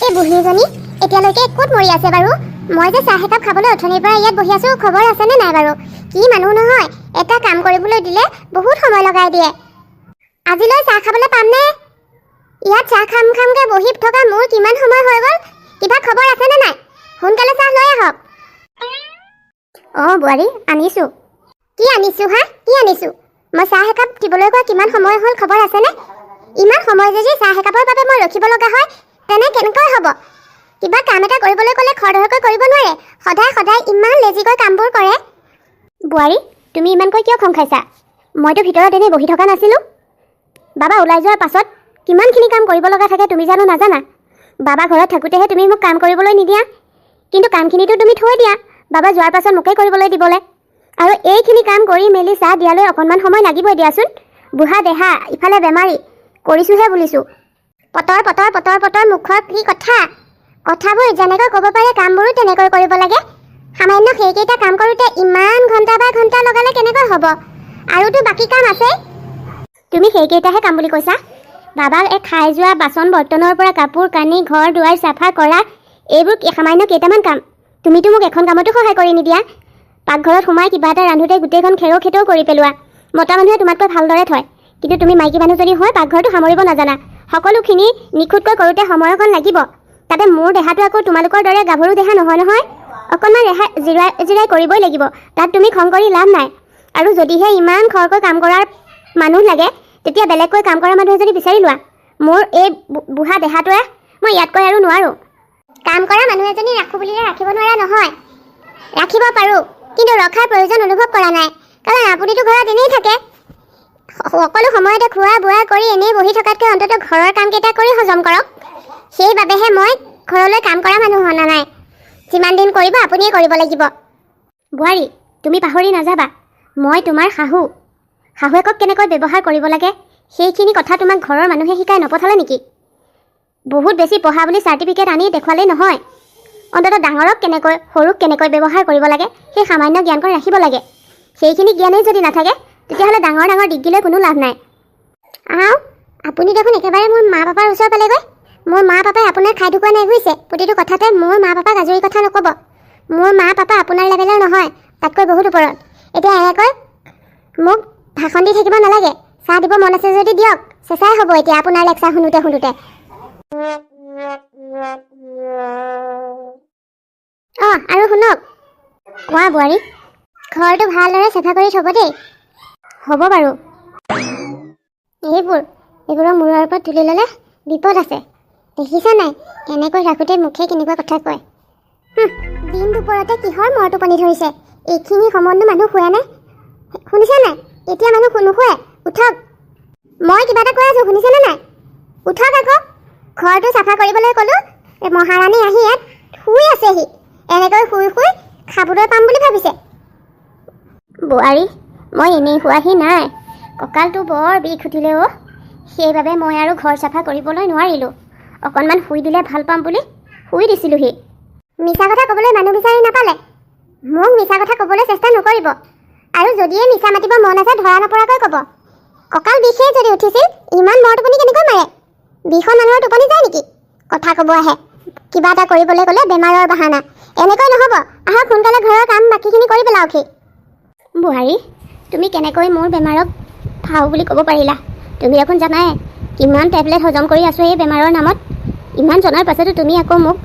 এই বুঢ়ীজনী এতিয়ালৈকে ক'ত মৰি আছে বাৰু? মই যে চাহ একাপ খাবলৈ অথনিৰ পৰা ইয়াত বহি আছো, খবৰ আছেনে নাই বাৰু? কি মানুহ নহয়, এটা কাম কৰিবলৈ দিলে বহুত সময় লগাই দিয়ে। আজিলৈ চাহ খাবলৈ পামনে? ইয়াত চাহ খামকে বহি থকা মোৰ কিমান সময় হৈ গ'ল, কিবা খবৰ আছেনে নাই? সোনকালে চাহ লৈ আহক। বোৱাৰী, আনিছো। কি আনিছো হা? কি আনিছো? মই চাহ একাপ দিবলৈ কোৱা কিমান সময় হ'ল, খবৰ আছেনে? ইমান সময় যদি চাহ একাপৰ বাবে মই ৰখিব লগা হয়, তেনে কেনেকৈ হ'ব? কিবা কাম এটা কৰিবলৈ ক'লে খৰধৰকৈ কৰিব নোৱাৰে, সদায় ইমান লেজিকৈ কামবোৰ কৰে। বোৱাৰী, তুমি ইমানকৈ কিয় খং খাইছা? মইতো ভিতৰত এনেই বহি থকা নাছিলোঁ। বাবা ওলাই যোৱাৰ পাছত কিমানখিনি কাম কৰিব লগা থাকে তুমি জানো নাজানা? বাবা ঘৰত থাকোঁতেহে তুমি মোক কাম কৰিবলৈ নিদিয়া, কিন্তু কামখিনিতো তুমি থৈ দিয়া বাবা যোৱাৰ পাছত মোকে কৰিবলৈ দিবলৈ। আৰু এইখিনি কাম কৰি মেলি চাহ দিয়ালৈ অকণমান সময় লাগিবই দিয়াচোন। বুঢ়া দেহা, ইফালে বেমাৰী, কৰিছোঁহে বুলিছোঁ। পটৰ মুখৰ কি কথাবোৰ যেনেকৈ ক'ব পাৰে কামবোৰো তেনেকৈ কৰিব লাগে। সামান্য সেইকেইটা কাম কৰোঁতে ইমান ঘণ্টা লগালে কেনেকৈ হ'ব? আৰুতো বাকী কাম আছে। তুমি সেইকেইটাহে কাম বুলি কৈছা? বাবাক খাই যোৱা বাচন বৰ্তনৰ পৰা কাপোৰ কানি, ঘৰ দুৱাৰ চাফা কৰা, এইবোৰ সামান্য কেইটামান কাম। তুমিতো মোক এখন কামতো সহায় কৰি নিদিয়া। পাকঘৰত সোমাই কিবা এটা ৰান্ধোতে গোটেইখন খেৰৌ কৰি পেলোৱা। মতা মানুহে তোমাতকৈ ভালদৰে থয়, কিন্তু তুমি মাইকী মানুহ যদি হয় পাকঘৰটো সামৰিব নাজানা। সকলোখিনি নিখুঁতকৈ কৰোঁতে সময় অকণ লাগিব। তাতে মোৰ দেহাটো আকৌ তোমালোকৰ দৰে গাভৰু দেহা নহয়। অকণমান জিৰাই কৰিবই লাগিব। তাত তুমি খং কৰি লাভ নাই। আৰু যদিহে ইমান খৰকৈ কাম কৰাৰ মানুহ লাগে, তেতিয়া বেলেগকৈ কাম কৰা মানুহ এজনী বিচাৰি লোৱা। মোৰ এই বুঢ়া দেহাটোৱে মই ইয়াতকৈ আৰু নোৱাৰোঁ। কাম কৰা মানুহ এজনী ৰাখোঁ বুলিলে ৰাখিব নোৱাৰা নহয়। ৰাখিব পাৰোঁ, কিন্তু ৰখাৰ প্ৰয়োজন অনুভৱ কৰা নাই, কাৰণ আপুনিতো ঘৰত এনেই থাকে। সকলো সময়তে খোৱা বোৱা কৰি এনেই বহি থকাতকৈ অন্ততঃ ঘৰৰ কামকেইটা কৰি হজম কৰক। সেইবাবেহে মই ঘৰলৈ কাম কৰা মানুহ অনা নাই। যিমান দিন কৰিব আপুনিয়ে কৰিব লাগিব। বোৱাৰী, তুমি পাহৰি নাযাবা, মই তোমাৰ শাহুৱেকক কেনেকৈ ব্যৱহাৰ কৰিব লাগে সেইখিনি কথা তোমাক ঘৰৰ মানুহে শিকাই নপঠালে নেকি? বহুত বেছি পঢ়া বুলি চাৰ্টিফিকেট আনি দেখুৱালেই নহয়। অন্ততঃ ডাঙৰক কেনেকৈ সৰুক কেনেকৈ ব্যৱহাৰ কৰিব লাগে সেই সামান্য জ্ঞানকণ ৰাখিব লাগে। সেইখিনি জ্ঞানেই যদি নাথাকে, তেতিয়াহ'লে ডাঙৰ ডিগ্ৰী লৈ কোনো লাভ নাই। আপুনি দেখোন একেবাৰে মোৰ মা পাপাৰ ওচৰ পালেগৈ। মোৰ মা পাপাই আপোনাৰ খাই ঢুকুৱা নাই বুজিছে? প্ৰতিটো কথাতে মোৰ মা পাপাক আজৰি কথা নক'ব। মোৰ মা পাপা আপোনাৰ লেভেলৰ নহয়, তাতকৈ বহুত ওপৰত। এতিয়া এনেকৈ মোক ভাষণ দি থাকিব নালাগে। চাহ দিব মন আছে যদি দিয়ক, চেঁচাই হ'ব এতিয়া আপোনাৰ লেকচাৰ শুনোতে। আৰু শুনক। কোৱা বোৱাৰী। ঘৰটো ভালদৰে চাফা কৰি থ'ব দেই। হ'ব বাৰু। এইবোৰৰ মূৰৰ ওপৰত তুলি ল'লে বিপদ আছে। দেখিছা নাই, এনেকৈ ৰাখোঁতে মুখে কেনেকুৱা কথা কয়। দিন দুপৰতে কিহৰ মৰ টোপনি ধৰিছে? এইখিনি সময়তনো মানুহ শুৱে নে? শুনিছা নাই? এতিয়া মানুহ নুশুৱে। উঠক, মই কিবা এটা কৈ আছোঁ, শুনিছেনে নাই? উঠক আকৌ। ঘৰটো চাফা কৰিবলৈ ক'লোঁ, মহাৰাণী আহি ইয়াত শুই আছেহি। এনেকৈ শুই খাবলৈ পাম বুলি ভাবিছে? বোৱাৰী, মই এনেই শুৱাহি নাই। কঁকালটো বৰ বিষ উঠিলে অ'। সেইবাবে মই আৰু ঘৰ চাফা কৰিবলৈ নোৱাৰিলোঁ। অকণমান শুই দিলে ভাল পাম বুলি শুই দিছিলোঁহি। মিছা কথা ক'বলৈ মানুহ বিচাৰি নাপালে। মোক মিছা কথা ক'বলৈ চেষ্টা নকৰিব। আৰু যদিয়ে মিছা মাতিব মন আছে, ধৰা নপৰাকৈ ক'ব। কঁকাল বিষেই যদি উঠিছিল, ইমান মৰ টোপনি কেনেকৈ মাৰে? বিষৰ মানুহৰ টোপনি যায় নেকি? কথা ক'ব আহে। কিবা এটা কৰিবলৈ ক'লে বেমাৰৰ বাহানা। এনেকৈ নহ'ব। আহক সোনকালে ঘৰৰ কাম বাকীখিনি কৰি পেলাওকহি। বোৱাৰী, তুমি কেনেকৈ মোৰ বেমাৰক ভাও বুলি ক'ব পাৰিলা? তুমি দেখোন জানাই কিমান টেবলেট হজম কৰি আছোঁ এই বেমাৰৰ নামত। ইমান জনাৰ পাছতো তুমি আকৌ মোক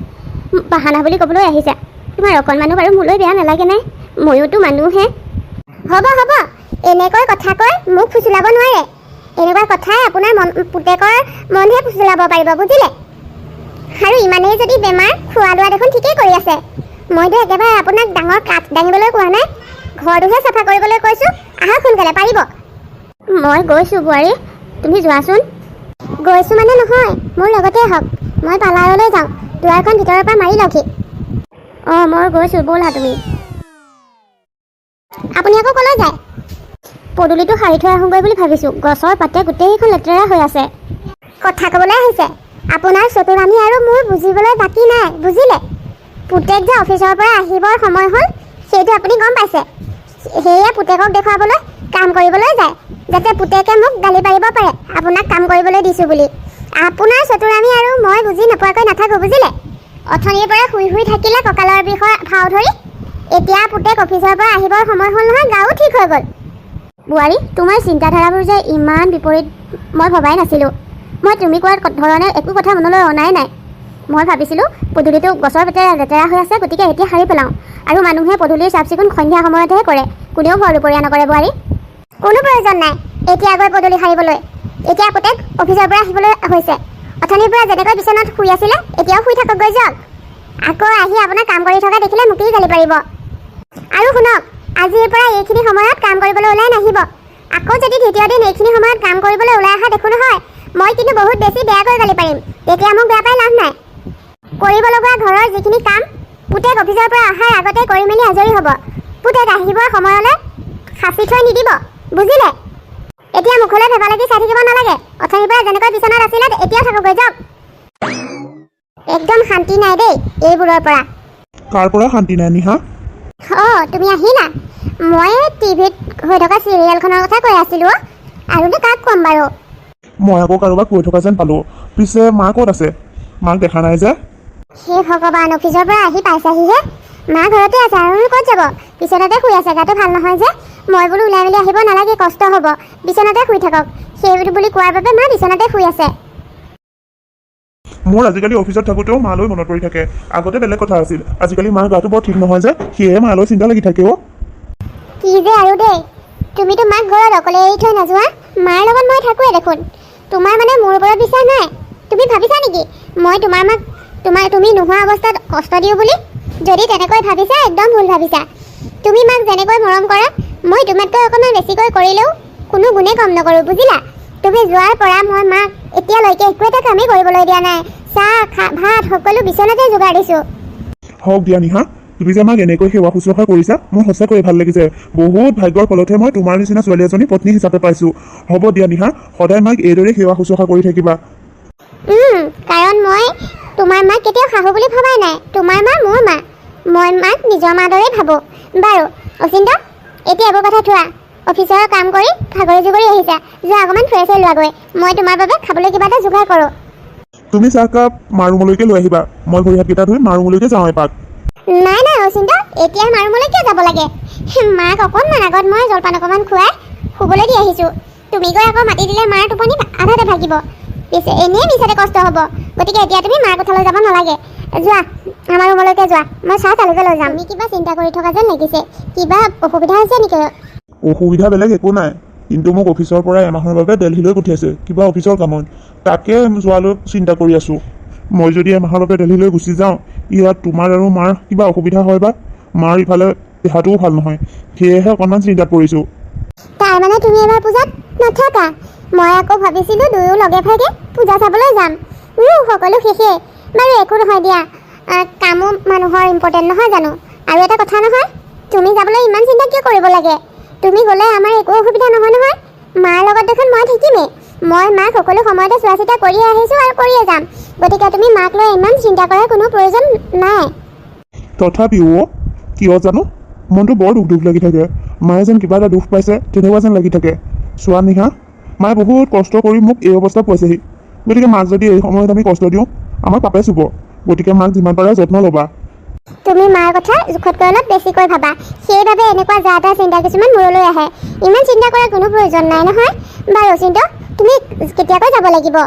বাহানা বুলি ক'বলৈ আহিছা। তোমাৰ অকণমানো বাৰু মোলৈ বেয়া নালাগে নাই? ময়োতো মানুহহে। হ'ব, এনেকৈ কথা কৈ মোক ফুচুলাব নোৱাৰে। এনেকুৱা কথাই আপোনাৰ পুতেকৰ মনহে ফুচুলাব পাৰিব, বুজিলে? আৰু ইমানেই যদি বেমাৰ, খোৱা লোৱা দেখোন ঠিকেই কৰি আছে। মইতো একেবাৰে আপোনাক ডাঙৰ কাঠ দাঙিবলৈ কোৱা নাই, ঘৰটোহে চাফা কৰিবলৈ কৈছোঁ। আহক সোনকালে, পাৰিব? মই গৈছোঁ বোৱাৰী, তুমি যোৱাচোন। গৈছোঁ মানে নহয়, মোৰ লগতে আহক। মই পাৰ্লাৰলৈ যাওঁ, দুৱাৰখন ভিতৰৰ পৰা মাৰি লওকহি। মই গৈছোঁ, ব'লা তুমি। আপুনি আকৌ ক'লৈ যায়? পদূলিটো সাৰি থৈ আহোঁগৈ বুলি ভাবিছোঁ। গছৰ পাতে গোটেইখন লেতেৰা হৈ আছে। কথা ক'বলৈ আহিছে। আপোনাৰ চতুৰামি আৰু মোৰ বুজিবলৈ বাকী নাই, বুজিলে? পুতেক যে অফিচৰ পৰা আহিবৰ সময় হ'ল, সেইটো আপুনি গম পাইছে। সেয়ে পুতেকক দেখুৱাবলৈ কাম কৰিবলৈ যায়, যাতে পুতেকে মোক গালি পাৰিব পাৰে আপোনাক কাম কৰিবলৈ দিছোঁ বুলি। আপোনাৰ চতুৰামি আৰু মই বুজি নোপোৱাকৈ নাথাকোঁ, বুজিলে? অথনিৰ পৰা শুই শুই থাকিলে কঁকালৰ বিষৰ ভাও ধৰি। এতিয়া পুতেক অফিচৰ পৰা আহিবৰ সময় হ'ল নহয়, গাও ঠিক হৈ গ'ল। বোৱাৰী, তোমাৰ চিন্তাধাৰাবোৰ যে ইমান বিপৰীত মই ভবাই নাছিলোঁ। মই তুমি কোৱাৰ ধৰণে একো কথা মনলৈ অনাই নাই। মই ভাবিছিলোঁ পদূলিটো গছৰ পেটেৰে লেতেৰা হৈ আছে, গতিকে এতিয়া সাৰি পেলাওঁ। আৰু মানুহে পদূলিৰ চাফ চিকুণ সন্ধিয়া সময়তহে কৰে, কোনেও ভৰ দুপৰীয়া নকৰে। বোৱাৰী, কোনো প্ৰয়োজন নাই এতিয়া গৈ পদূলি সাৰিবলৈ। এতিয়া পুতেক অফিচৰ পৰা আহিবলৈ হৈছে। অথনিৰ পৰা যেনেকৈ বিচনাত শুই আছিলে এতিয়াও শুই থাককগৈ যাওক। আকৌ আহি আপোনাৰ কাম কৰি থকা দেখিলে মোকেই গালি পাৰিব। আৰু শুনক, আজিৰ পৰা এইখিনি সময়ত কাম কৰিবলৈ ওলাই নাহিব। আকৌ যদি দ্বিতীয় দিন এইখিনি সময়ত কাম কৰিবলৈ ওলাই অহা দেখোঁ নহয়, মই কিন্তু বহুত বেছি বেয়াকৈ গালি পাৰিম। তেতিয়া মোক বেয়া পাই লাভ নাই। কৰিব লগা ঘৰৰ যিখিনি কাম পুতেক অফিচৰ পৰা অহাৰ আগতে কৰি মেলি আজৰি হ'ব। পুতেক আহিবৰ সময়লৈ সাঁচি থৈ নিদিব, বুজিলে? এতিয়া মুখলৈ ভেবা লাগি চাই থাকিব নালাগে। অথনিৰ পৰা যেনেকৈ বিচনাত আছিলে এতিয়াও থাককগৈ যাওক। একদম শান্তি নাই দেই এইবোৰৰ পৰা। কাৰ পৰা শান্তি নাই নিহা? তুমি আহিলা? মই টিভিত হৈ থকা চিৰিয়েলখনৰ কথা কৈ আছিলোঁ। আৰুনো কাক ক'ম বাৰু? মই আকৌ কাৰোবাক কৈ থকা যেন পালোঁ। পিছে মা ক'ত আছে? মাক দেখা নাই যে। হে ভগৱান, অফিচৰ পৰা আহি পাইছাহিহে। মা ঘৰতে আছে, আৰু ক'ত যাব? বিচনাতে শুই আছে, গাটো ভাল নহয় যে। মই বোলো ওলাই মেলি আহিব নালাগে, কষ্ট হ'ব, বিচনাতে শুই থাকক। সেই বুলি কোৱাৰ বাবে মা বিচনাতে শুই আছে। মোৰ আজিকালি অফিচত থাকোঁতেও মালৈ মনত পৰি থাকে। আগতে বেলেগ কথা আছিল, আজিকালি মাৰ গাটো বৰ ঠিক নহয় যে, সেয়ে মালৈ চিন্তা লাগি থাকে। কি যে আৰু দেই, তুমিতো মাক ঘৰত অকলে এৰি থৈ নাযোৱা? মাৰ লগত মই থাকোঁৱে দেখোন। তোমাৰ মানে মোৰ ওপৰত বিশ্বাস নাই? তুমি ভাবিছা নেকি মই তোমাৰ মাক তুমি নোহোৱা অৱস্থাত কষ্ট দিওঁ বুলি? যদি তেনেকৈ ভাবিছা একদম ভুল ভাবিছা। তুমি মাক যেনেকৈ মৰম কৰা মই তোমাতকৈ অকণমান বেছিকৈ কৰিলেও কোনো গুণে কম নকৰোঁ, বুজিলা? তুমি যোৱাৰ পৰা মই মাক এতিয়ালৈকে একো এটা কামেই কৰিবলৈ দিয়া নাই। চাহ ভাত সকলো বিচনাতে যোগাৰ দিছোঁ। হওক দিয়া নিহা, তুমি যে মাক এনেকৈ সেৱা শুশ্ৰূষা কৰিছা মোৰ সঁচাকৈয়ে ভাল লাগিছে। বহুত ভাগ্যৰ ফলতহে মই তোমাৰ নিচিনা ছোৱালী এজনী পত্নী হিচাপে পাইছোঁ। হ'ব দিয়া নিহা, সদায় মাক এইদৰে সেৱা শুশ্ৰূষা কৰি থাকিবা। কাৰণ মই তোমাৰ মাক কেতিয়াও শাহু বুলি ভবাই নাই। তোমাৰ মা মোৰ মা, মই মাক নিজৰ মাৰ দৰেই ভাবোঁ। বাৰু অচিন্ত, এতিয়া এইবোৰ কথা থোৱা। অফিচৰ কাম কৰি ভাগৰি জুগৰি আহিছা, যোৱা অকণমান ফ্ৰেছ হৈ লোৱাগৈ। মই তোমাৰ বাবে খাবলৈ কিবা এটা যোগাৰ কৰোঁ। তুমি চাহকাপ মাৰ ৰুমলৈকে লৈ আহিবা। মই ভৰি হাতকেইটা ধুই মাৰ ৰুমলৈকে যাওঁ এপাক। নাই অচিন্ত, এতিয়া মাৰ ৰুমলৈ কিয় যাব লাগে? মাক অকণমান আগত মই জলপান অকণমান খুৱাই শুবলৈ দি আহিছোঁ। তুমি গৈ আকৌ মাতি দিলে মাৰ টোপনি আধাতে ভাগিব। পিছে এনেই মিছাতে কষ্ট হ'ব। গতিকে এতিয়া তুমি মাৰ কোঠালৈ যাব নালাগে। যোৱা আমাৰ ৰুমলৈকে যোৱা, মই চাহ তালৈকে লৈ যাম। তুমি কিবা চিন্তা কৰি থকা যেন লাগিছে। কিবা অসুবিধা হৈছে নেকি? অসুবিধা বেলেগ একো নাই, কিন্তু মোক অফিচৰ পৰা এমাহৰ বাবে দিল্লীলৈ পঠিয়াইছে কিবা অফিচৰ কামত। তাকে যোৱালৈ চিন্তা কৰি আছোঁ। মই যদি এমাহৰ বাবে দিল্লীলৈ গুচি যাওঁ, ইয়াত তোমাৰ আৰু মাৰ কিবা অসুবিধা হয় বা? মাৰ ইফালে দেহাটোও ভাল নহয়, সেয়েহে অকণমান চিন্তাত পৰিছোঁ। তাৰমানে তুমি এবাৰ পূজাত নাথাকা? মই আকৌ ভাবিছিলোঁ দুয়ো লগে ভাগে পূজা চাবলৈ যাম। সকলো শেষেই। বাৰু একো নহয় দিয়া, কামো মানুহৰ ইম্পৰ্টেণ্ট নহয় জানো? আৰু এটা কথা নহয়, তুমি যাবলৈ ইমান চিন্তা কিয় কৰিব লাগে? তুমি গ'লে আমাৰ একো অসুবিধা নহয় নহয়। মাৰ লগত দেখোন মই থাকিমেই। মই মাক সকলো সময়তে চোৱা চিতা কৰিয়ে আহিছোঁ আৰু কৰিয়ে যাম। গতিকে তুমি মাক লৈ ইমান চিন্তা কৰাৰ কোনো প্ৰয়োজন নাই। তথাপিও কিয় জানো মনটো বৰ দুখ লাগি থাকে। মায়ে যেন কিবা এটা দুখ পাইছে তেনেকুৱা যেন লাগি থাকে। চোৱা নিহা, মায়ে বহুত কষ্ট কৰি মোক এই অৱস্থাত পাইছেহি। গতিকে মাক যদি এই সময়ত আমি কষ্ট দিওঁ আমাৰ পাপে চুব। গতিকে মাক যিমান পাৰে যত্ন ল'বা। তুমি মাৰ কথা জোখতকৈ অলপ বেছিকৈ ভাবা, সেইবাবে এনেকুৱা যা তা চিন্তা কিছুমান মূৰলৈ আহে। ইমান চিন্তা কৰাৰ কোনো প্ৰয়োজন নাই নহয়। বাৰু অচিন্ত, তুমি কেতিয়াকৈ যাব লাগিব?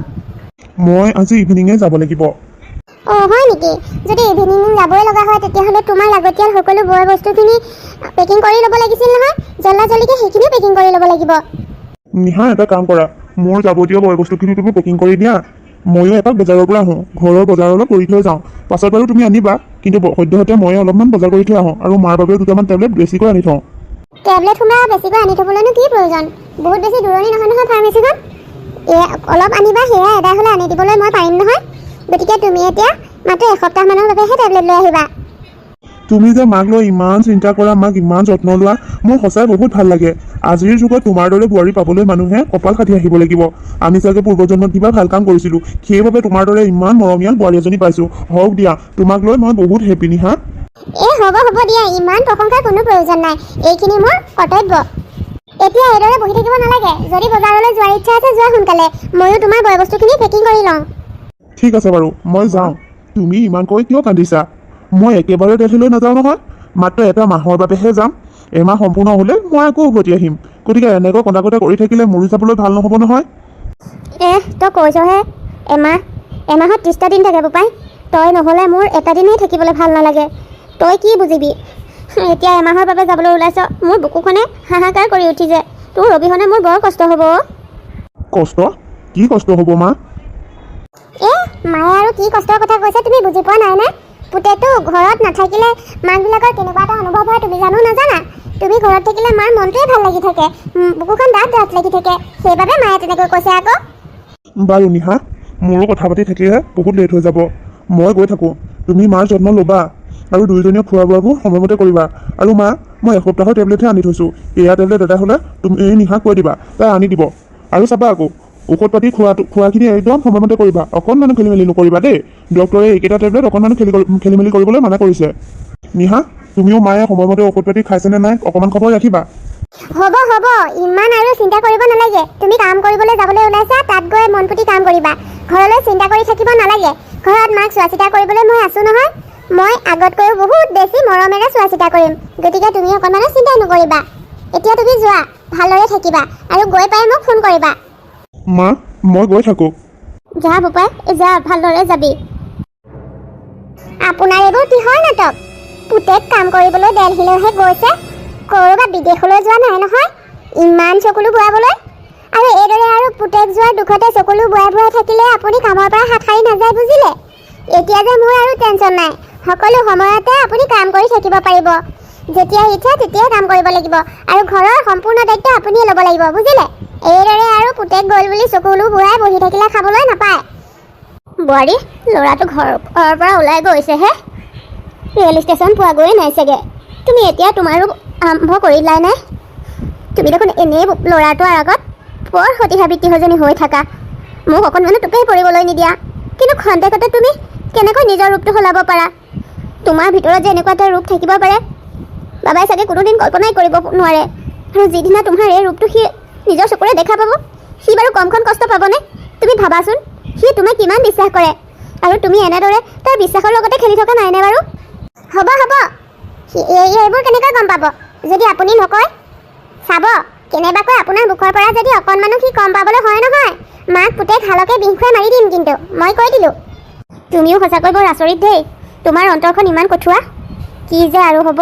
মই আজি ইভিনিঙে যাব লাগিব। হয় নেকি? যদি ইভিনিং যাবই লগা হয় তেতিয়াহ'লে তোমাৰ লাগতিয়াল সকলো বয় বস্তুখিনি পেকিং কৰি ল'ব লাগিছিল নহয়। জল্দিকে সেইখিনিও পেকিং কৰি ল'ব লাগিব। নিহা, এটা কাম কৰা, মোৰ যাৱতীয় বয় বস্তুখিনি তুমি পেকিং কৰি দিয়া। ময়ো এপাক বজাৰৰ পৰা আহোঁ, ঘৰৰ বজাৰ অলপ কৰি থৈ যাওঁ। পাছত বাৰু তুমি আনিবা, কিন্তু সদ্যহতে মই অলপমান বজাৰ কৰি থৈ আহোঁ আৰু মাৰ বাবেও দুটামান টেবলেট বেছিকৈ আনি থওঁ। টেবলেট সোমা বেছিকৈ আনি থ'বলৈনো কি প্ৰয়োজন? বহুত বেছি দূৰণি নহয় নহয় ফাৰ্মেচিখন। অলপ আনিবা, সেয়া এদাই হ'লে আনি দিবলৈ মই পাৰিম নহয়। গতিকে তুমি এতিয়া মাত্ৰ এসপ্তাহমানৰ বাবেহে টেবলেট লৈ আহিবা। তুমি যে মাক লৈ ইমান চিন্তা কৰা, মাক ইমান যত্ন লোৱা, মোৰ সঁচাই বহুত ভাল লাগে। আজিৰ যুগত তোমাৰ দৰে বোৱাৰী পাবলৈ মানুহে কপাল কাটি আহিব লাগিব। আমি চাগে পূৰ্বজন্মত কিবা ভাল কাম কৰিছিলোঁ, সেইবাবে তোমাৰ দৰে ইমান মৰমীয়াল বোৱাৰী এজনী পাইছোঁ। হওক দিয়া, তোমাক লৈ মই বহুত হেপী নিহা। হ'ব দিয়া, ইমান প্ৰশংসাৰ কোনো প্ৰয়োজন নাই। এইখিনি মোৰ কৰ্তব্য। এতিয়া এইদৰে বহি থাকিব নালাগে। যদি বজাৰলৈ যোৱাৰ ইচ্ছা আছে যোৱা সোনকালে। ময়ো তোমাৰ বয় বস্তুখিনি পেকিং কৰি লওঁ। ঠিক আছে বাৰু, মই যাওঁ। তুমি ইমানকৈ কিয় কান্দিছা? মই একেবাৰে দেলহিলৈ নাযাওঁ নহয়। মাত্ৰ এটা মাহৰ বাবেহে যাম। এমাহ সম্পূৰ্ণ হ'লে মই আকৌ উভতি আহিম। গতিকে এনেকৈ কন্দা-কটা কৰি থাকিলে মৰি যাবলৈ ভাল নহ'ব নহয়। তই কৈছহে এমাহত 30টা দিন থাকে বোপাই। তই নহ'লে মোৰ এটা দিনেই থাকিবলৈ ভাল নালাগে। তই কি বুজিবি? এতিয়া এমাহৰ বাবে যাবলৈ ওলাইছ। মোৰ বুকুখনে হাহাকাৰ কৰি উঠিছে। তোৰ অবিহনে মোৰ বৰ কষ্ট হ'ব। কষ্ট? কি কষ্ট হ'ব মা? মায়ে আৰু কি কষ্টৰ কথা কৈছে তুমি বুজি পোৱা নাই নে? পুতেকটো ঘৰত নাথাকিলে মাকবিলাকৰ কেনেকুৱা এটা অনুভৱ হয় তুমি জানো নাজানা? তুমি ঘৰত থাকিলে মাৰ মনটোৱে ভাল লাগি থাকে, বুকুখন ডাঠ লাগি থাকে। সেইবাবে মায়ে তেনেকৈ কৈছে আকৌ। বাৰু নিহা, মোৰো কথা পাতি থাকিলে বহুত লেট হৈ যাব। মই গৈ থাকোঁ। তুমি মাৰ যত্ন ল'বা আৰু দুয়োজনীয়ে খোৱা বোৱাবোৰ সময়মতে কৰিবা। আৰু মা, মই এসপ্তাহৰ টেবলেটহে আনি থৈছোঁ। এয়া টেবলেট এটা হ'লে তুমি নিহাক কৈ দিবা, তাই আনি দিব। আৰু চাবা আকৌ, ঔষধ পাতি খোৱাখিনি একদম সময়মতে কৰিবা। অকণমানো খেলি মেলি নকৰিবা দেই। ডক্টৰে এইকেইটা টেবলেট অকণমানো খেলি মেলি কৰিবলৈ মানা কৰিছে। নিহা, তুমিও মায়ে সময়মতে ঔষধ পাতি খাইছেনে নাই অকণমান খবৰ ৰাখিবা। হ'ব ইমান আৰু চিন্তা কৰিব নালাগে। তুমি কাম কৰিবলৈ যাবলৈ ওলাইছা, তাত গৈ মন পুতি কাম কৰিবা। ঘৰলৈ চিন্তা কৰি থাকিব নালাগে। ঘৰত মাক চোৱা চিতা কৰিবলৈ মই আছোঁ নহয়। মই আগতকৈও বহুত বেছি মৰমেৰে চোৱা চিতা কৰিম। গতিকে তুমি অকণমানো চিন্তাই নকৰিবা। এতিয়া তুমি যোৱা, ভালদৰে থাকিবা আৰু গৈ পাই মোক ফোন কৰিবা। মা, মই গৈ থাকোঁ। যা বোপাই, যা, ভালদৰে যাবি। আপোনাৰ এইবোৰ কিহৰ নাটক? পুতেক কাম কৰিবলৈ দেলহিলৈহে গৈছে, ক'ৰবাত বিদেশলৈ যোৱা নাই নহয়। ইমান চকুলো বোৱাবলৈ। আৰু এইদৰে আৰু পুতেক যোৱাৰ দুখতে চকুলো বোৱাই থাকিলে আপুনি কামৰ পৰা হাত সাৰি নাযায়, বুজিলে? এতিয়া যে মোৰ আৰু টেনশ্যন নাই। সকলো সময়তে আপুনি কাম কৰি থাকিব পাৰিব। যেতিয়া ইচ্ছা তেতিয়াই কাম কৰিব লাগিব আৰু ঘৰৰ সম্পূৰ্ণ দায়িত্ব আপুনিয়ে ল'ব লাগিব, বুজিলে? এইদৰে আৰু পুতেক গ'ল বুলি চকুলো বোৱাই বহি থাকিলে খাবলৈ নাপায়। বোৱাৰী, ল'ৰাটো ঘৰৰ পৰা ওলাই গৈছেহে। ৰেল ষ্টেচন পোৱাগৈয়ে নাই চাগে। তুমি এতিয়া তোমাৰো আৰম্ভ কৰিলাই নে? তুমি দেখোন এনেই ল'ৰাটোৰ আগত বৰ সতিসাবিত্ৰীজনী হৈ থাকা। মোক অকণমানো টোপেই পৰিবলৈ নিদিয়া। কিন্তু খন্তেকতে তুমি কেনেকৈ নিজৰ ৰূপটো সলাব পাৰা? তোমাৰ ভিতৰত যে এনেকুৱা এটা ৰূপ থাকিব পাৰে, বাবাই চাগে কোনোদিন কল্পনাই কৰিব নোৱাৰে। আৰু যিদিনা তোমাৰ এই ৰূপটো সি নিজৰ চকুৰে দেখা পাব, সি বাৰু কমখন কষ্ট পাবনে? তুমি ভাবাচোন, সি তোমাক কিমান বিশ্বাস কৰে। আৰু তুমি এনেদৰে তাৰ বিশ্বাসৰ লগতে খেলি থকা নাইনে বাৰু? হ'ব এইবোৰ কেনেকৈ গম পাব যদি আপুনি নকয়? চাব, কেনেবাকৈ আপোনাৰ মুখৰ পৰা যদি অকণমানো সি কম পাবলৈ হয় নহয়, মাক পুতেক হালকে বিষ খুৱাই মাৰি দিম কিন্তু, মই কৈ দিলোঁ। তুমিও সঁচাকৈ বৰ আচৰিত দেই। তোমাৰ অন্তৰখন ইমান কঠোৱা। কি যে আৰু হ'ব।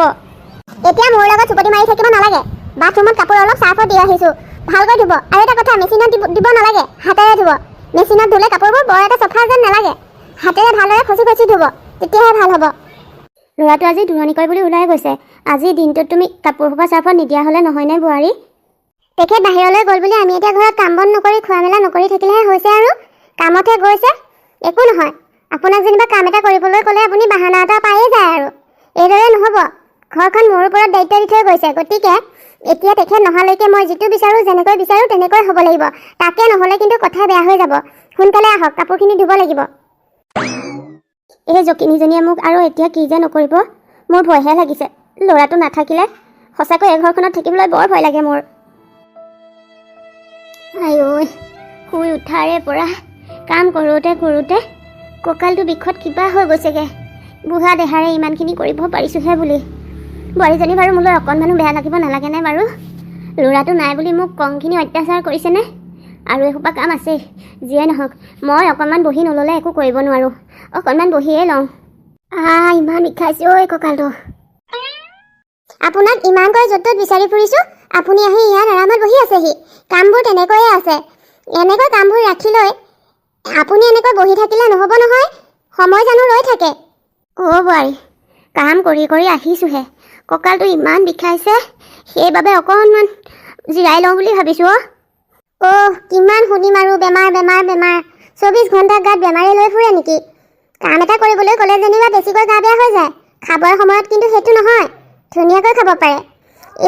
এতিয়া মোৰ লগত চুপতি মাৰি থাকিব নালাগে। বাথৰুমত কাপোৰ অলপ চাৰ্ফত দি আহিছোঁ, ভালকৈ ধুব। আৰু এটা কথা, মেচিনত দিব নালাগে, হাতেৰে ধুব। মেচিনত ধুলে কাপোৰবোৰ বৰ এটা চফা যেন নালাগে। হাতেৰে ভালদৰে খচি ধুব, তেতিয়াহে ভাল হ'ব। ল'ৰাটো আজি দূৰণিকৈ বুলি ওলাই গৈছে। আজি দিনটোত তুমি কাপোৰ সোপা চাৰ্ফত নিদিয়া হ'লে নহয়নে বোৱাৰী? তেখেত বাহিৰলৈ গ'ল বুলি আমি এতিয়া ঘৰত কাম বন নকৰি খোৱা মেলা নকৰি থাকিলেহে হৈছে আৰু। কামতহে গৈছে, একো নহয়। আপোনাক যেনিবা কাম এটা কৰিবলৈ ক'লে আপুনি বাহানা এটা পায়েই যায় আৰু। এইদৰে নহ'ব। ঘৰখন মোৰ ওপৰত দায়িত্ব দি থৈ গৈছে। গতিকে এতিয়া তেখেত নহালৈকে মই যিটো বিচাৰোঁ, যেনেকৈ বিচাৰোঁ তেনেকৈ হ'ব লাগিব। তাকে নহ'লে কিন্তু কথা বেয়া হৈ যাব। সোনকালে আহক, কাপোৰখিনি ধুব লাগিব। এই জকিনীজনীয়ে মোক আৰু এতিয়া কি যে নকৰিব, মোৰ ভয়হে লাগিছে। ল'ৰাটো নাথাকিলে সঁচাকৈ এই ঘৰখনত থাকিবলৈ বৰ ভয় লাগে মোৰ। আইঐ, শুই উঠাৰে পৰা কাম কৰোঁতে কঁকালটো বিষত কিবা হৈ গৈছেগৈ। বুঢ়া দেহাৰে ইমানখিনি কৰিব পাৰিছোঁহে বুলি। বোৱাৰীজনী বাৰু মোলৈ অকণমানো বেয়া লাগিব নালাগেনে বাৰু? ল'ৰাটো নাই বুলি মোক কমখিনি অত্যাচাৰ কৰিছেনে? আৰু এসোপা কাম আছেই। যিয়ে নহওক, মই অকণমান বহি নল'লে একো কৰিব নোৱাৰোঁ। অকণমান বহিয়েই লওঁ। ইমান বিষাইছে ঐ কঁকালটো। আপোনাক ইমানকৈ য'ত ত'ত বিচাৰি ফুৰিছোঁ, আপুনি আহি ইয়াত আৰামত বহি আছেহি। কামবোৰ তেনেকৈয়ে আছে। এনেকৈ কামবোৰ ৰাখি লৈ আপুনি এনেকৈ বহি থাকিলে নহ'ব নহয়। সময় জানো ৰৈ থাকে? বোৱাৰী, কাম কৰি আহিছোঁহে। কঁকালটো ইমান বিষাইছে, সেইবাবে অকণমান জিৰাই লওঁ বুলি ভাবিছোঁ। কিমান শুনিম আৰু বেমাৰ। 24 ঘণ্টা গাত বেমাৰে লৈ ফুৰে নেকি? কাম এটা কৰিবলৈ ক'লে যেনিবা বেছিকৈ গা বেয়া হৈ যায়। খাবৰ সময়ত কিন্তু সেইটো নহয়, ধুনীয়াকৈ খাব পাৰে।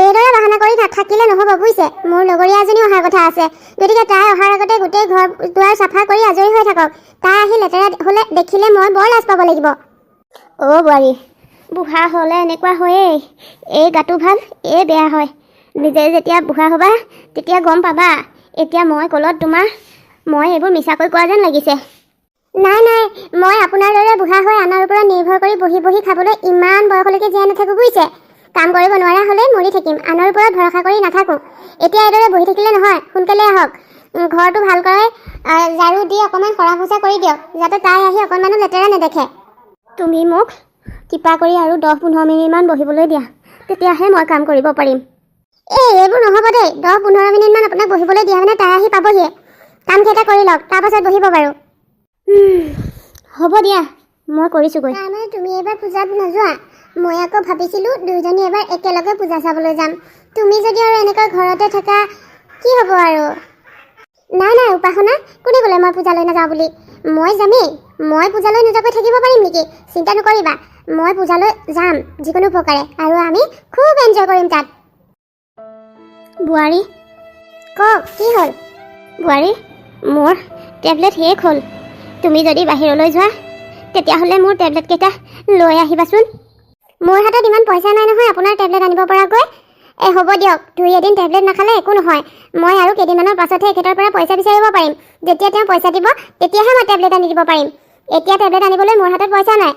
এইদৰে বাহানা কৰি নাথাকিলে নহ'ব বুজিছে। মোৰ লগৰীয়া এজনী অহাৰ কথা আছে, গতিকে তাই অহাৰ আগতে গোটেই ঘৰ দুৱাৰ চাফা কৰি আজৰি হৈ থাকক। তাই আহি লেতেৰা হ'লে দেখিলে মই বৰ লাজ পাব লাগিব। বোৱাৰী, বুঢ়া হ'লে এনেকুৱা হয়েই। এই গাটো ভাল, এই বেয়া হয়। নিজে যেতিয়া বুঢ়া হ'বা তেতিয়া গম পাবা। এতিয়া মই ক'লত মই এইবোৰ মিছাকৈ কোৱা যেন লাগিছে। নাই নাই, মই আপোনাৰ দৰে বুঢ়া হৈ আনৰ ওপৰত নিৰ্ভৰ কৰি বহি বহি খাবলৈ ইমান বয়সলৈকে জীয়াই নাথাকোঁ বুজিছে। কাম কৰিব নোৱাৰা হ'লে মৰি থাকিম, আনৰ ওপৰত ভৰসা কৰি নাথাকোঁ। এতিয়া এইদৰে বহি থাকিলে নহয়, সোনকালে আহক। ঘৰটো ভালকৈ ঝাৰু দি অকণমান সৰা পোছা কৰি দিয়ক, যাতে তাই আহি অকণমানো লেতেৰা নেদেখে। তুমি মোক কৃপা কৰি আৰু 10-15 মিনিটমান বহিবলৈ দিয়া, তেতিয়াহে মই কাম কৰিব পাৰিম। এইবোৰ নহ'ব দেই। 10-15 মিনিটমান আপোনাক বহিবলৈ দিয়া মানে তাই আহি পাবহিয়ে। কামকেইটা কৰি লওক, তাৰপাছত বহিব বাৰু। হ'ব দিয়া, মই কৰিছোঁগৈ। তাৰমানে তুমি এইবাৰ পূজাত নোযোৱা? মই আকৌ ভাবিছিলোঁ দুয়োজনী এবাৰ একেলগে পূজা চাবলৈ যাম। তুমি যদি আৰু এনেকৈ ঘৰতে থাকা কি হ'ব আৰু? নাই নাই উপাসনা, কোনে ক'লে মই পূজালৈ নাযাওঁ বুলি? মই যামেই। মই পূজালৈ নোযোৱাকৈ থাকিব পাৰিম নেকি? চিন্তা নকৰিবা, মই পূজালৈ যাম যিকোনো প্ৰকাৰে, আৰু আমি খুব এনজয় কৰিম তাত। বোৱাৰী কওক, কি হ'ল? বোৱাৰী, মোৰ টেবলেট শেষ হ'ল। তুমি যদি বাহিৰলৈ যোৱা তেতিয়াহ'লে মোৰ টেবলেটকেইটা লৈ আহিবাচোন। মোৰ হাতত ইমান পইচা নাই নহয় আপোনাৰ টেবলেট আনিব পৰাকৈ। হ'ব দিয়ক, 2 এদিন টেবলেট নাখালে একো নহয়। মই আৰু কেইদিনমানৰ পাছতহে এখেতৰ পৰা পইচা বিচাৰিব পাৰিম। যেতিয়া তেওঁ পইচা দিব তেতিয়াহে মই টেবলেট আনি দিব পাৰিম। এতিয়া টেবলেট আনিবলৈ মোৰ হাতত পইচা নাই।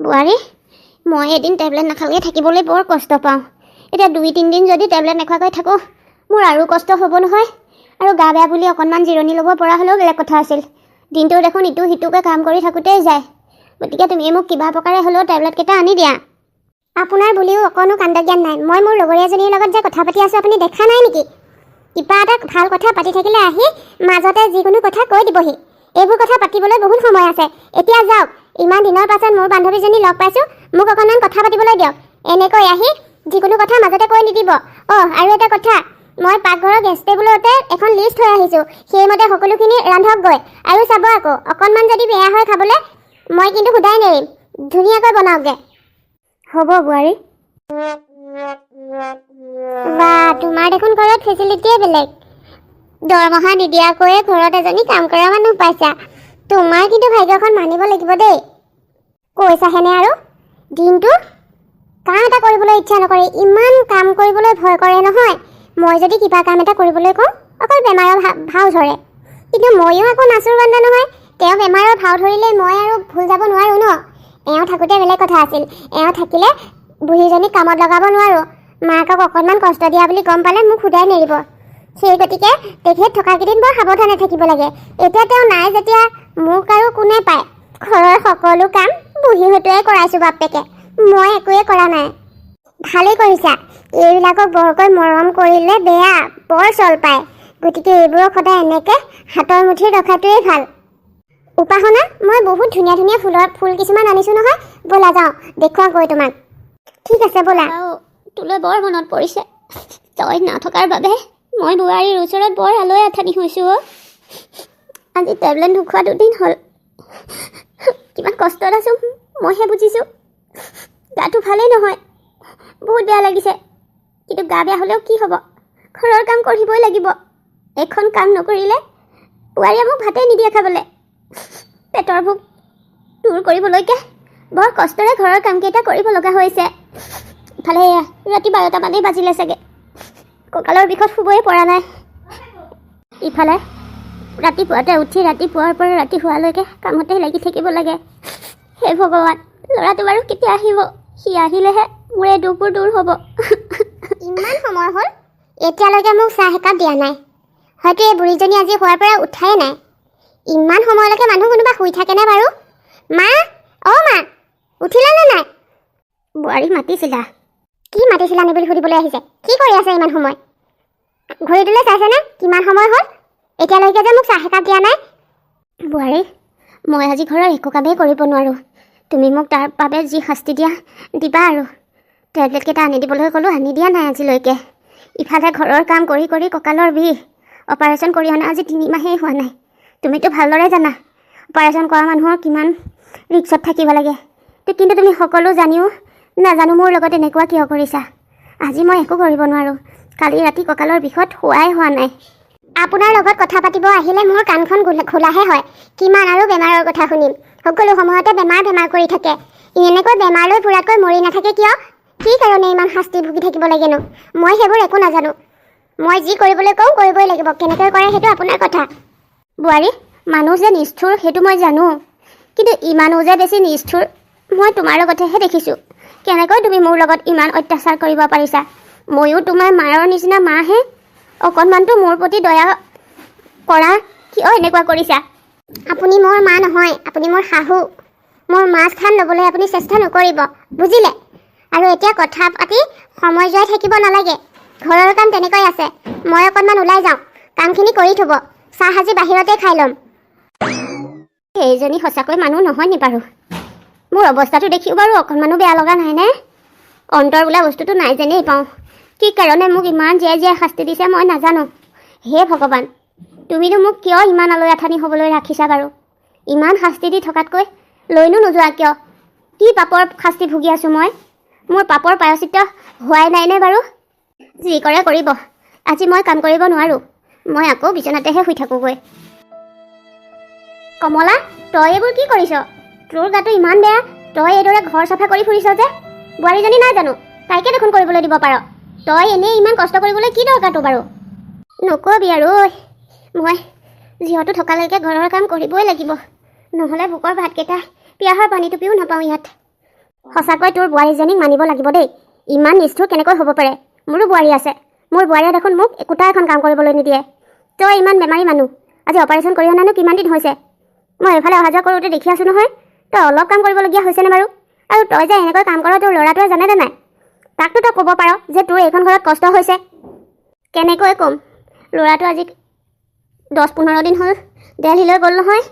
বোৱাৰী, মই এদিন টেবলেট নাখালে থাকিবলৈ বৰ কষ্ট পাওঁ। এতিয়া 2-3 দিন যদি টেবলেট নোখোৱাকৈ থাকোঁ মোৰ আৰু কষ্ট হ'ব নহয়। আৰু গা বেয়া বুলি অকণমান জিৰণি ল'ব পৰা হ'লেও বেলেগ কথা আছিল। দিনটো দেখোন ইটো সিটোকৈ কাম কৰি থাকোঁতেই যায়। গতিকে তুমি মোক কিবা প্ৰকাৰে হ'লেও টেবলেটকেইটা আনি দিয়া। আপোনাৰ বুলিও অকণো কাণ্ড জ্ঞান নাই। মই মোৰ লগৰীয়াজনীৰ লগত যে কথা পাতি আছোঁ আপুনি দেখা নাই নেকি? কিবা এটা ভাল কথা পাতি থাকিলে আহি মাজতে যিকোনো কথা কৈ দিবহি। এইবোৰ কথা পাতিবলৈ বহুত সময় আছে। এতিয়া যাওক, ইমান দিনৰ পাছত মোৰ বান্ধৱীজনী লগ পাইছোঁ, মোক অকণমান কথা পাতিবলৈ দিয়ক। এনেকৈ আহি যিকোনো কথা মাজতে কৈ নিদিব। আৰু এটা কথা, মই পাকঘৰৰ গেছ টেবুলতে এখন লিষ্ট থৈ আহিছোঁ, সেইমতে সকলোখিনি ৰান্ধকগৈ। আৰু চাব আকৌ অকণমান যদি বেয়া হয় খাবলৈ, মই কিন্তু সোধাই নেৰিম। ধুনীয়াকৈ বনাওকগৈ। হ'ব বোৱাৰী। বা, তোমাৰ দেখোন ঘৰত ফেচিলিটিয়ে বেলেগ। দৰমহা নিদিয়াকৈয়ে ঘৰত এজনী কাম কৰা মানুহ পাইছা। তোমাৰ কিন্তু ভাগ্যখন মানিব লাগিব দেই। কৈছাহেনে আৰু দিনটো কাম এটা কৰিবলৈ ইচ্ছা নকৰে, ইমান কাম কৰিবলৈ ভয় কৰে নহয়। মই যদি কিবা কাম এটা কৰিবলৈ কওঁ অকল বেমাৰৰ ভাও ধৰে। কিন্তু ময়ো আকৌ নাচোৰ বান্দা নহয়। তেওঁ বেমাৰৰ ভাও ধৰিলে মই আৰু ভুল যাব নোৱাৰোঁ ন। এওঁ থাকোঁতে বেলেগ কথা আছিল। এওঁ থাকিলে বুঢ়ীজনীক কামত লগাব নোৱাৰোঁ। মাকক অকণমান কষ্ট দিয়া বুলি গম পালে মোক সোধাই নেৰিব। সেই গতিকে তেখেত থকাকেইদিন বৰ সাৱধানে থাকিব লাগে। এতিয়া তেওঁ নাই যেতিয়া মোক আৰু কোনে পায়? ঘৰৰ সকলো কাম বুঢ়ীহঁতেই কৰাইছোঁ বাপেকে, মই একোৱে কৰা নাই। ভালেই কৰিছা। এইবিলাকক বৰকৈ মৰম কৰিলে বেয়া, বৰ চল পায়। গতিকে এইবোৰক সদায় এনেকৈ হাতৰ মুঠিত ৰখাটোৱেই ভাল। উপাসনা, মই বহুত ধুনীয়া ধুনীয়া ফুল কিছুমান আনিছোঁ নহয়, ব'লা যাওঁ, দেখুৱাওঁ গৈ তোমাক। ঠিক আছে ব'লা। তোলৈ বৰ মনত পৰিছে। তই নথকাৰ বাবে মই বোৱাৰীৰ ওচৰত বৰ আলৈ আথানি হৈছোঁ। আজি টেবলেট নোখোৱা 2 দিন হ'ল। কিমান কষ্টত আছোঁ মইহে বুজিছোঁ। গাটো ভালেই নহয়, বহুত বেয়া লাগিছে। কিন্তু গা বেয়া হ'লেও কি হ'ব, ঘৰৰ কাম কৰিবই লাগিব। এখন কাম নকৰিলে বোৱাৰীয়ে মোক ভাতেই নিদিয়ে খাবলৈ। পেটৰ ভোক দূৰ কৰিবলৈকে বৰ কষ্টৰে ঘৰৰ কামকেইটা কৰিব লগা হৈছে। ইফালে ৰাতি 12টামানেই বাজিলে চাগে, কঁকালৰ বিষত শুবই পৰা নাই। ইফালে ৰাতিপুৱাতে উঠি ৰাতিপুৱাৰ পৰা ৰাতি হোৱালৈকে কামতেই লাগি থাকিব লাগে। হে ভগৱান, ল'ৰাটো বাৰু কেতিয়া আহিব? সি আহিলেহে মোৰ এই দুখবোৰ দূৰ হ'ব। ইমান সময় হ'ল এতিয়ালৈকে মোক চাহ একাপ দিয়া নাই। হয়তো এই বুঢ়ীজনী আজি শোৱাৰ পৰা উঠাই নাই। ইমান সময়লৈকে মানুহ কোনোবা শুই থাকেনে বাৰু? মা, মা, উঠিলানে নাই? বোৱাৰীক মাতিছিলা? কি মাতিছিলা নে বুলি সুধিবলৈ আহিছে? কি কৰি আছে ইমান সময়? ঘড়ীটোলৈ চাইছেনে কিমান সময় হ'ল? এতিয়ালৈকে যে মোক চাহ একাপ দিয়া নাই। বোৱাৰী, মই আজি ঘৰৰ একো কামেই কৰিব নোৱাৰোঁ। তুমি মোক তাৰ বাবে যি শাস্তি দিয়া দিবা আৰু। টেবলেটকেইটা আনি দিবলৈ ক'লোঁ, আনি দিয়া নাই আজিলৈকে। ইফালে ঘৰৰ কাম কৰি কৰি কঁকালৰ বিষ। অপাৰেশ্যন কৰি অনা আজি 3 মাহেই হোৱা নাই। তুমিতো ভালদৰে জানা অপাৰেশ্যন কৰা মানুহৰ কিমান ৰিক্সত থাকিব লাগে। কিন্তু তুমি সকলো জানিও নাজানো মোৰ লগত এনেকুৱা কিয় কৰিছা। আজি মই একো কৰিব নোৱাৰোঁ। কালি ৰাতি কঁকালৰ বিষত শোৱাই হোৱা নাই। আপোনাৰ লগত কথা পাতিব আহিলে মোৰ কাণখন খোলাহে হয়। কিমান আৰু বেমাৰৰ কথা শুনিম। সকলো সময়তে বেমাৰ কৰি থাকে। এনেকৈ বেমাৰ লৈ ফুৰাতকৈ মৰি নাথাকে কিয়? কি কাৰণে ইমান শাস্তি ভুগি থাকিব লাগেনো? মই সেইবোৰ একো নাজানো। মই যি কৰিবলৈ কওঁ কৰিবই লাগিব। কেনেকৈ কৰে সেইটো আপোনাৰ কথা। বোৱাৰী, মানুহ যে নিষ্ঠুৰ সেইটো মই জানো, কিন্তু ইমানো যে বেছি নিষ্ঠুৰ মই তোমাৰ লগতহে দেখিছোঁ। কেনেকৈ তুমি মোৰ লগত ইমান অত্যাচাৰ কৰিব পাৰিছা? ময়ো তোমাৰ মাৰৰ নিচিনা মাহে, অকণমানতো মোৰ প্ৰতি দয়া কৰা। কিয় এনেকুৱা কৰিছা? আপুনি মোৰ মা নহয়, আপুনি মোৰ শাহু। মোৰ মা স্থান ল'বলৈ আপুনি চেষ্টা নকৰিব, বুজিলে? আৰু এতিয়া কথা পাতি সময় যোৱাই থাকিব নালাগে। ঘৰৰ কাম তেনেকৈ আছে। মই অকণমান ওলাই যাওঁ, কামখিনি কৰি থ'ব। চাহ আজি বাহিৰতে খাই ল'ম। এইজনী সঁচাকৈ মানুহ নহয় নি বাৰু? মোৰ অৱস্থাটো দেখিও বাৰু অকণমানো বেয়া লগা নাইনে? অন্তৰ বোলা বস্তুটো নাই যেনেই পাওঁ। কি কাৰণে মোক ইমান জীয়াই জীয়াই শাস্তি দিছে মই নাজানো। হে ভগৱান, তুমিনো মোক কিয় ইমান আলৈ আথানি হ'বলৈ ৰাখিছা বাৰু? ইমান শাস্তি দি থকাতকৈ লৈনো নোযোৱা কিয়? কি পাপৰ শাস্তি ভুগি আছোঁ মই? মোৰ পাপৰ প্ৰায়শ্চিত্ত হোৱাই নাইনে বাৰু? যি কৰে কৰিব। আজি মই কাম কৰিব নোৱাৰোঁ। মই আকৌ বিচনাতেহে শুই থাকোঁগৈ। কমলা, তই এইবোৰ কি কৰিছ? তোৰ গাটো ইমান বেয়া, তই এইদৰে ঘৰ চাফা কৰি ফুৰিছ যে? বোৱাৰীজনী নাই জানো? তাইকে দেখোন কৰিবলৈ দিব পাৰ। তই এনেই ইমান কষ্ট কৰিবলৈ কি দৰকাৰটো বাৰু? নকবি আৰু ঐ, মই যিহেতু থকালৈকে ঘৰৰ কাম কৰিবই লাগিব, নহ'লে ভোকৰ ভাতকেইটা পিয়াহৰ পানী টুপিও নাপাওঁ ইয়াত। সঁচাকৈ তোৰ বোৱাৰীজনীক মানিব লাগিব দেই। ইমান নিষ্ঠুৰ কেনেকৈ হ'ব পাৰে? মোৰো বোৱাৰী আছে। মোৰ বোৱাৰীয়ে দেখোন মোক একোটা এখন কাম কৰিবলৈ নিদিয়ে। তই ইমান বেমাৰী মানুহ, আজি অপাৰেশ্যন কৰি অনানো কিমান দিন হৈছে? মই এইফালে অহা যোৱা কৰোঁতে দেখি আছোঁ নহয়। তই অলপ কাম কৰিবলগীয়া হৈছেনে বাৰু? আৰু তই যে এনেকৈ কাম কৰ তোৰ ল'ৰাটোৱে জানেনে নাই? তাকতো তই ক'ব পাৰ যে তোৰ এইখন ঘৰত কষ্ট হৈছে। কেনেকৈ ক'ম? ল'ৰাটো আজি 10-15 দিন হ'ল দেলহিলৈ গ'ল নহয়।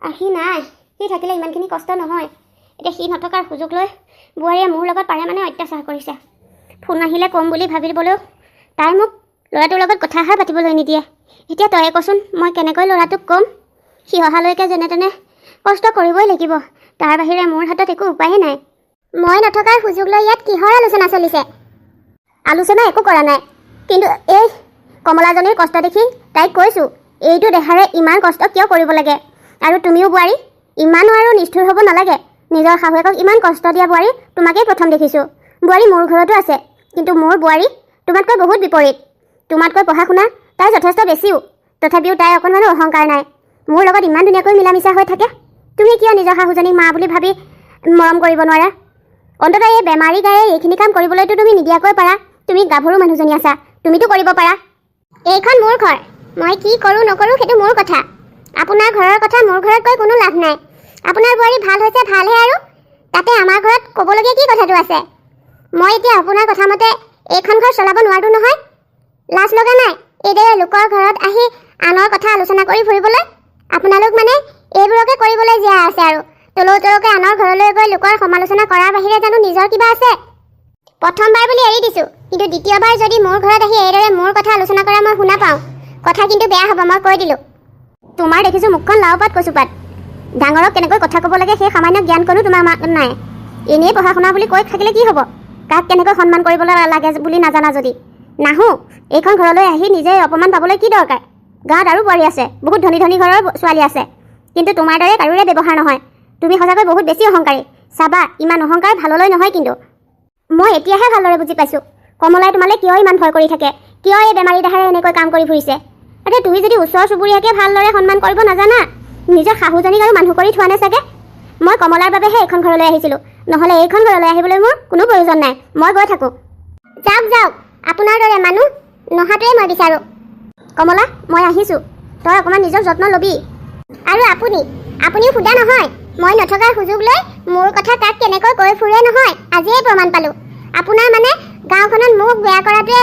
আহি নাই। সি থাকিলে ইমানখিনি কষ্ট নহয়। এতিয়া সি নথকাৰ সুযোগ লৈ বোৱাৰীয়ে মোৰ লগত পাৰে মানে অত্যাচাৰ কৰিছে। ফোন আহিলে ক'ম বুলি ভাবিবলৈও তাই মোক ল'ৰাটোৰ লগত কথা এষাৰ পাতিবলৈ নিদিয়ে। এতিয়া তয়ে কচোন, মই কেনেকৈ ল'ৰাটোক ক'ম? সি অহালৈকে যেনে তেনে কষ্ট কৰিবই লাগিব। তাৰ বাহিৰে মোৰ হাতত একো উপায়েই নাই। মই নথকাৰ সুযোগ লৈ ইয়াত কিহৰ আলোচনা চলিছে? আলোচনা একো কৰা নাই, কিন্তু এই কমলাজনীৰ কষ্ট দেখি তাইক কৈছোঁ, এইটো দেহাৰে ইমান কষ্ট কিয় কৰিব লাগে? আৰু তুমিও বোৱাৰী, ইমানো আৰু নিষ্ঠুৰ হ'ব নালাগে। নিজৰ শাহুৱেকক ইমান কষ্ট দিয়া বোৱাৰী তোমাকেই প্ৰথম দেখিছোঁ। বোৱাৰী মোৰ ঘৰতো আছে, কিন্তু মোৰ বোৱাৰী তোমাতকৈ বহুত বিপৰীত। তোমাতকৈ পঢ়া শুনা তাই যথেষ্ট বেছিও, তথাপিও তাইৰ অকণমানো অহংকাৰ নাই। মোৰ লগত ইমান ধুনীয়াকৈ মিলা মিছা হৈ থাকে। তুমি কিয় নিজৰ শাহুজনীক মা বুলি ভাবি মৰম কৰিব নোৱাৰা? অন্ততঃ এই বেমাৰী গায়ে এইখিনি কাম কৰিবলৈতো তুমি নিদিয়াকৈ পাৰা। তুমি গাভৰু মানুহজনী আছা, তুমিতো কৰিব পাৰা। এইখন মোৰ ঘৰ, মই কি কৰোঁ নকৰোঁ সেইটো মোৰ কথা। আপোনাৰ ঘৰৰ কথা মোৰ ঘৰত কৈ কোনো লাভ নাই। আপোনাৰ বোৱাৰী ভাল হৈছে ভালহে, আৰু তাতে আমাৰ ঘৰত ক'বলগীয়া কি কথাটো আছে? মই এতিয়া আপোনাৰ কথা মতে এইখন ঘৰ চলাব নোৱাৰোঁ নহয়। লাজ লগা নাই এইদৰে লোকৰ ঘৰত আহি আনৰ কথা আলোচনা কৰি ফুৰিবলৈ? আপোনালোক মানে এইবোৰকে কৰিবলৈ জীয়াই আছে আৰু তলৌ তলৌকৈ আনৰ ঘৰলৈ গৈ লোকৰ সমালোচনা কৰাৰ বাহিৰে জানো নিজৰ কিবা আছে? প্ৰথমবাৰ বুলি এৰি দিছোঁ, কিন্তু দ্বিতীয়বাৰ যদি মোৰ ঘৰত আহি এইদৰে মোৰ কথা আলোচনা কৰা মই শুনা পাওঁ, কথা কিন্তু বেয়া হ'ব, মই কৈ দিলোঁ। তোমাৰ দেখিছোঁ মুখখন লাও পাত কচু পাত। ডাঙৰক কেনেকৈ কথা ক'ব লাগে সেই সামান্য জ্ঞান কোনো তোমাৰ মাত নাই। এনেই পঢ়া শুনা বুলি কৈ থাকিলে কি হ'ব? কাক কেনেকৈ সন্মান কৰিবলৈ লাগে বুলি নাজানা যদি? নাহোঁ, এইখন ঘৰলৈ আহি নিজে অপমান পাবলৈ কি দৰকাৰ? গাঁৱত আৰু বোৱাৰী আছে, বহুত ধনী ধনী ঘৰৰ ছোৱালী আছে, কিন্তু তোমাৰ দৰে কাৰোৰে ব্যৱহাৰ নহয়। তুমি সঁচাকৈ বহুত বেছি অহংকাৰী। চাবা, ইমান অহংকাৰ ভাললৈ নহয় কিন্তু। মই এতিয়াহে ভালদৰে বুজি পাইছোঁ কমলাই তোমালৈ কিয় ইমান ভয় কৰি থাকে, কিয় এই বেমাৰী দেহাৰে এনেকৈ কাম কৰি ফুৰিছে। এতিয়া তুমি যদি ওচৰ চুবুৰীয়াকে ভালদৰে সন্মান কৰিব নাজানা, নিজৰ শাহুজনীক আৰু মানুহ কৰি থোৱা নে চাগে? মই কমলাৰ বাবেহে এইখন ঘৰলৈ আহিছিলোঁ, নহ'লে এইখন ঘৰলৈ আহিবলৈ মোৰ কোনো প্ৰয়োজন নাই। মই গৈ থাকোঁ। যাওক যাওক, আপোনাৰ দৰে মানুহ নহাটোৱে মই বিচাৰোঁ। কমলা, মই আহিছোঁ, তই অকণমান নিজৰ যত্ন ল'বি। আৰু আপুনিও সোধা নহয়, মই নথকাৰ সুযোগ লৈ মোৰ কথা তাক কেনেকৈ কৈ ফুৰে নহয়, আজিয়ে প্ৰমাণ পালোঁ। আপোনাৰ মানে গাঁওখনত মোক বেয়া কৰাটোৱে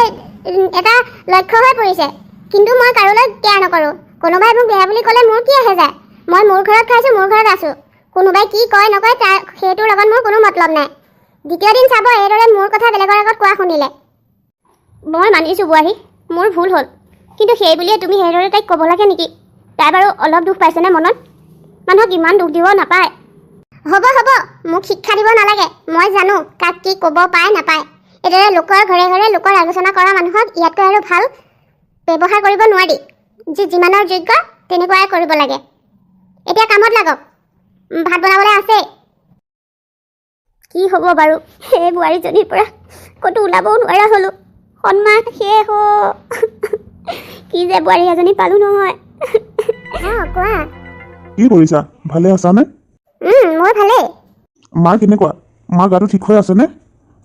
এটা লক্ষ্য হৈ পৰিছে, কিন্তু মই কাৰোলৈ কেয়াৰ নকৰোঁ। কোনোবাই মোক বেয়া বুলি ক'লে মোৰ কি আহে যায়? মই মোৰ ঘৰত খাইছোঁ, মোৰ ঘৰত আছোঁ। কোনোবাই কি কয় নকয় তাৰ সেইটোৰ লগত মোৰ কোনো মতলব নাই। দ্বিতীয় দিন চাব এইদৰে মোৰ কথা বেলেগৰ আগত কোৱা শুনিলে। মই মানিছোঁ বোৱাৰী, মোৰ ভুল হ'ল, কিন্তু সেই বুলিয়ে তুমি সেইদৰে তাইক ক'ব লাগে নেকি? তাই বাৰু অলপ দুখ পাইছেনে মনত? মানুহক ইমান দুখ দিব নাপায়। হ'ব, মোক শিক্ষা দিব নালাগে। মই জানো কাক কি ক'ব পায় নাপায়। এইদৰে লোকৰ ঘৰে ঘৰে লোকৰ আলোচনা কৰা মানুহক ইয়াতকৈ আৰু ভাল ব্যৱহাৰ কৰিব নোৱাৰি। যি যিমানৰ যোগ্য তেনেকুৱাই কৰিব লাগে। এতিয়া কামত লাগক, ভাত বনাবলৈ আছে। কি হ'ব বাৰু সেই বোৱাৰীজনীৰ পৰা ক'তো ওলাবও নোৱাৰা হ'লোঁ সন্মান শেষ কি যে বোৱাৰী এজনী পালোঁ নহয় কোৱা কি কৰিছা ভালে আছানে মই ভালেই মাৰ কেনেকুৱা মাৰ গাটো ঠিক হৈ আছেনে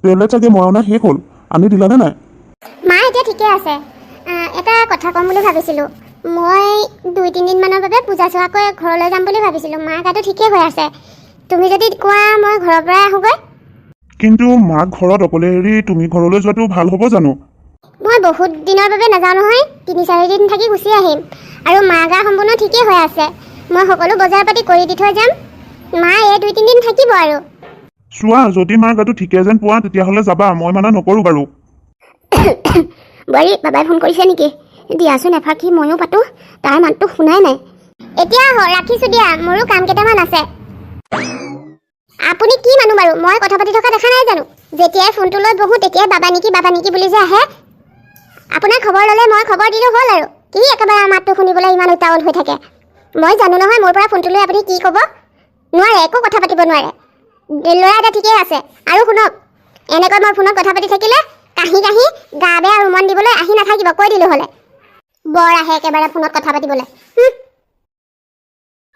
টেবলেট চাগে মৰণা শেষ হ'ল আনি দিলানে নাই মা এতিয়া ঠিকে আছে এটা কথা ক'ম বুলি ভাবিছিলোঁ মই 2-3 দিনমানৰ বাবে পূজা চোৱাকৈ ঘৰলৈ যাম বুলি ভাবিছিলোঁ মাৰ গাটো ঠিকেই হৈ আছে তুমি যদি কোৱা মই ঘৰৰ পৰাই আহোঁগৈ কিন্তু মাক ঘৰত অকলে এৰি তুমি ঘৰলৈ যোৱাটো ভাল হ'ব জানো মই বহুত দিনৰ বাবে নাযাওঁ নহয় 3-4 দিন থাকি গুচি আহিম আৰু মা গা সম্পূৰ্ণ ঠিকেই হৈ আছে মই সকলো বজাৰ পাতি কৰি দি থৈ যাম মা এই 2-3 দিন থাকিব আৰু চোৱা যদি মাৰ গাটো ঠিকে যেন পোৱা তেতিয়াহ'লে যাবা মই মানা নকৰোঁ বাৰু বোৱাৰী বাবাই ফোন কৰিছে নেকি দিয়াচোন এফাকি ময়ো পাতোঁ তাৰ মাতটো শুনাই নাই এতিয়া ৰাখিছোঁ দিয়া মোৰো কাম কেইটামান আছে আপুনি কি মানুহ বাৰু মই কথা পাতি থকা দেখা নাই জানো যেতিয়াই ফোনটো লৈ বহোঁ তেতিয়াই বাবা নেকি বুলি যে আহে আপোনাৰ খবৰ ল'লে মই খবৰ দিলোঁ হ'ল আৰু কি একেবাৰে মাতটো শুনিবলৈ ইমান উতাৱল হৈ থাকে মই জানো নহয় মোৰ পৰা ফোনটো লৈ আপুনি কি ক'ব নোৱাৰে একো কথা পাতিব নোৱাৰে ল'ৰা এটা ঠিকেই আছে আৰু শুনক এনেকৈ মই ফোনত কথা পাতি থাকিলে কাহি গা বেয়া ৰুমন দিবলৈ আহি নাথাকিব কৈ দিলোঁ হ'লে বৰ আহে একেবাৰে ফোনত কথা পাতিবলৈ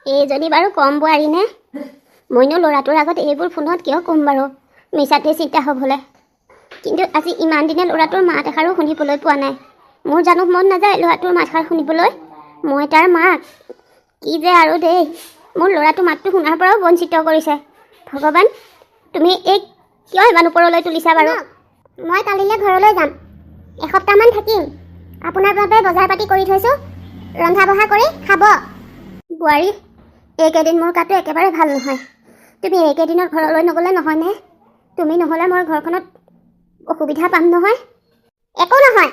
এইজনী বাৰু কম বোৱাৰী নে মইনো ল'ৰাটোৰ আগত এইবোৰ ফোনত কিয় ক'ম বাৰু মিছাতে চিন্তা হ'বলৈ কিন্তু আজি ইমান দিনে ল'ৰাটোৰ মাত এষাৰো শুনিবলৈ পোৱা নাই মোৰ জানো মন নাযায় ল'ৰাটোৰ মাতষাৰ শুনিবলৈ মই তাৰ মাক কি যে আৰু দেই মোৰ ল'ৰাটোৰ মাতটো শুনাৰ পৰাও বঞ্চিত কৰিছে ভগৱান তুমি এই কিয় ইমান ওপৰলৈ তুলিছা বাৰু মই কালিলৈ ঘৰলৈ যাম এসপ্তাহমান থাকিম আপোনাৰ বাবে বজাৰ পাতি কৰি থৈছোঁ ৰন্ধা বঢ়া কৰি খাব বোৱাৰী এইকেইদিন মোৰ গাটো একেবাৰে ভাল নহয় তুমি এইকেইদিনত ঘৰলৈ নগ'লে নহয়নে তুমি নহ'লে মই ঘৰখনত অসুবিধা পাম নহয় একো নহয়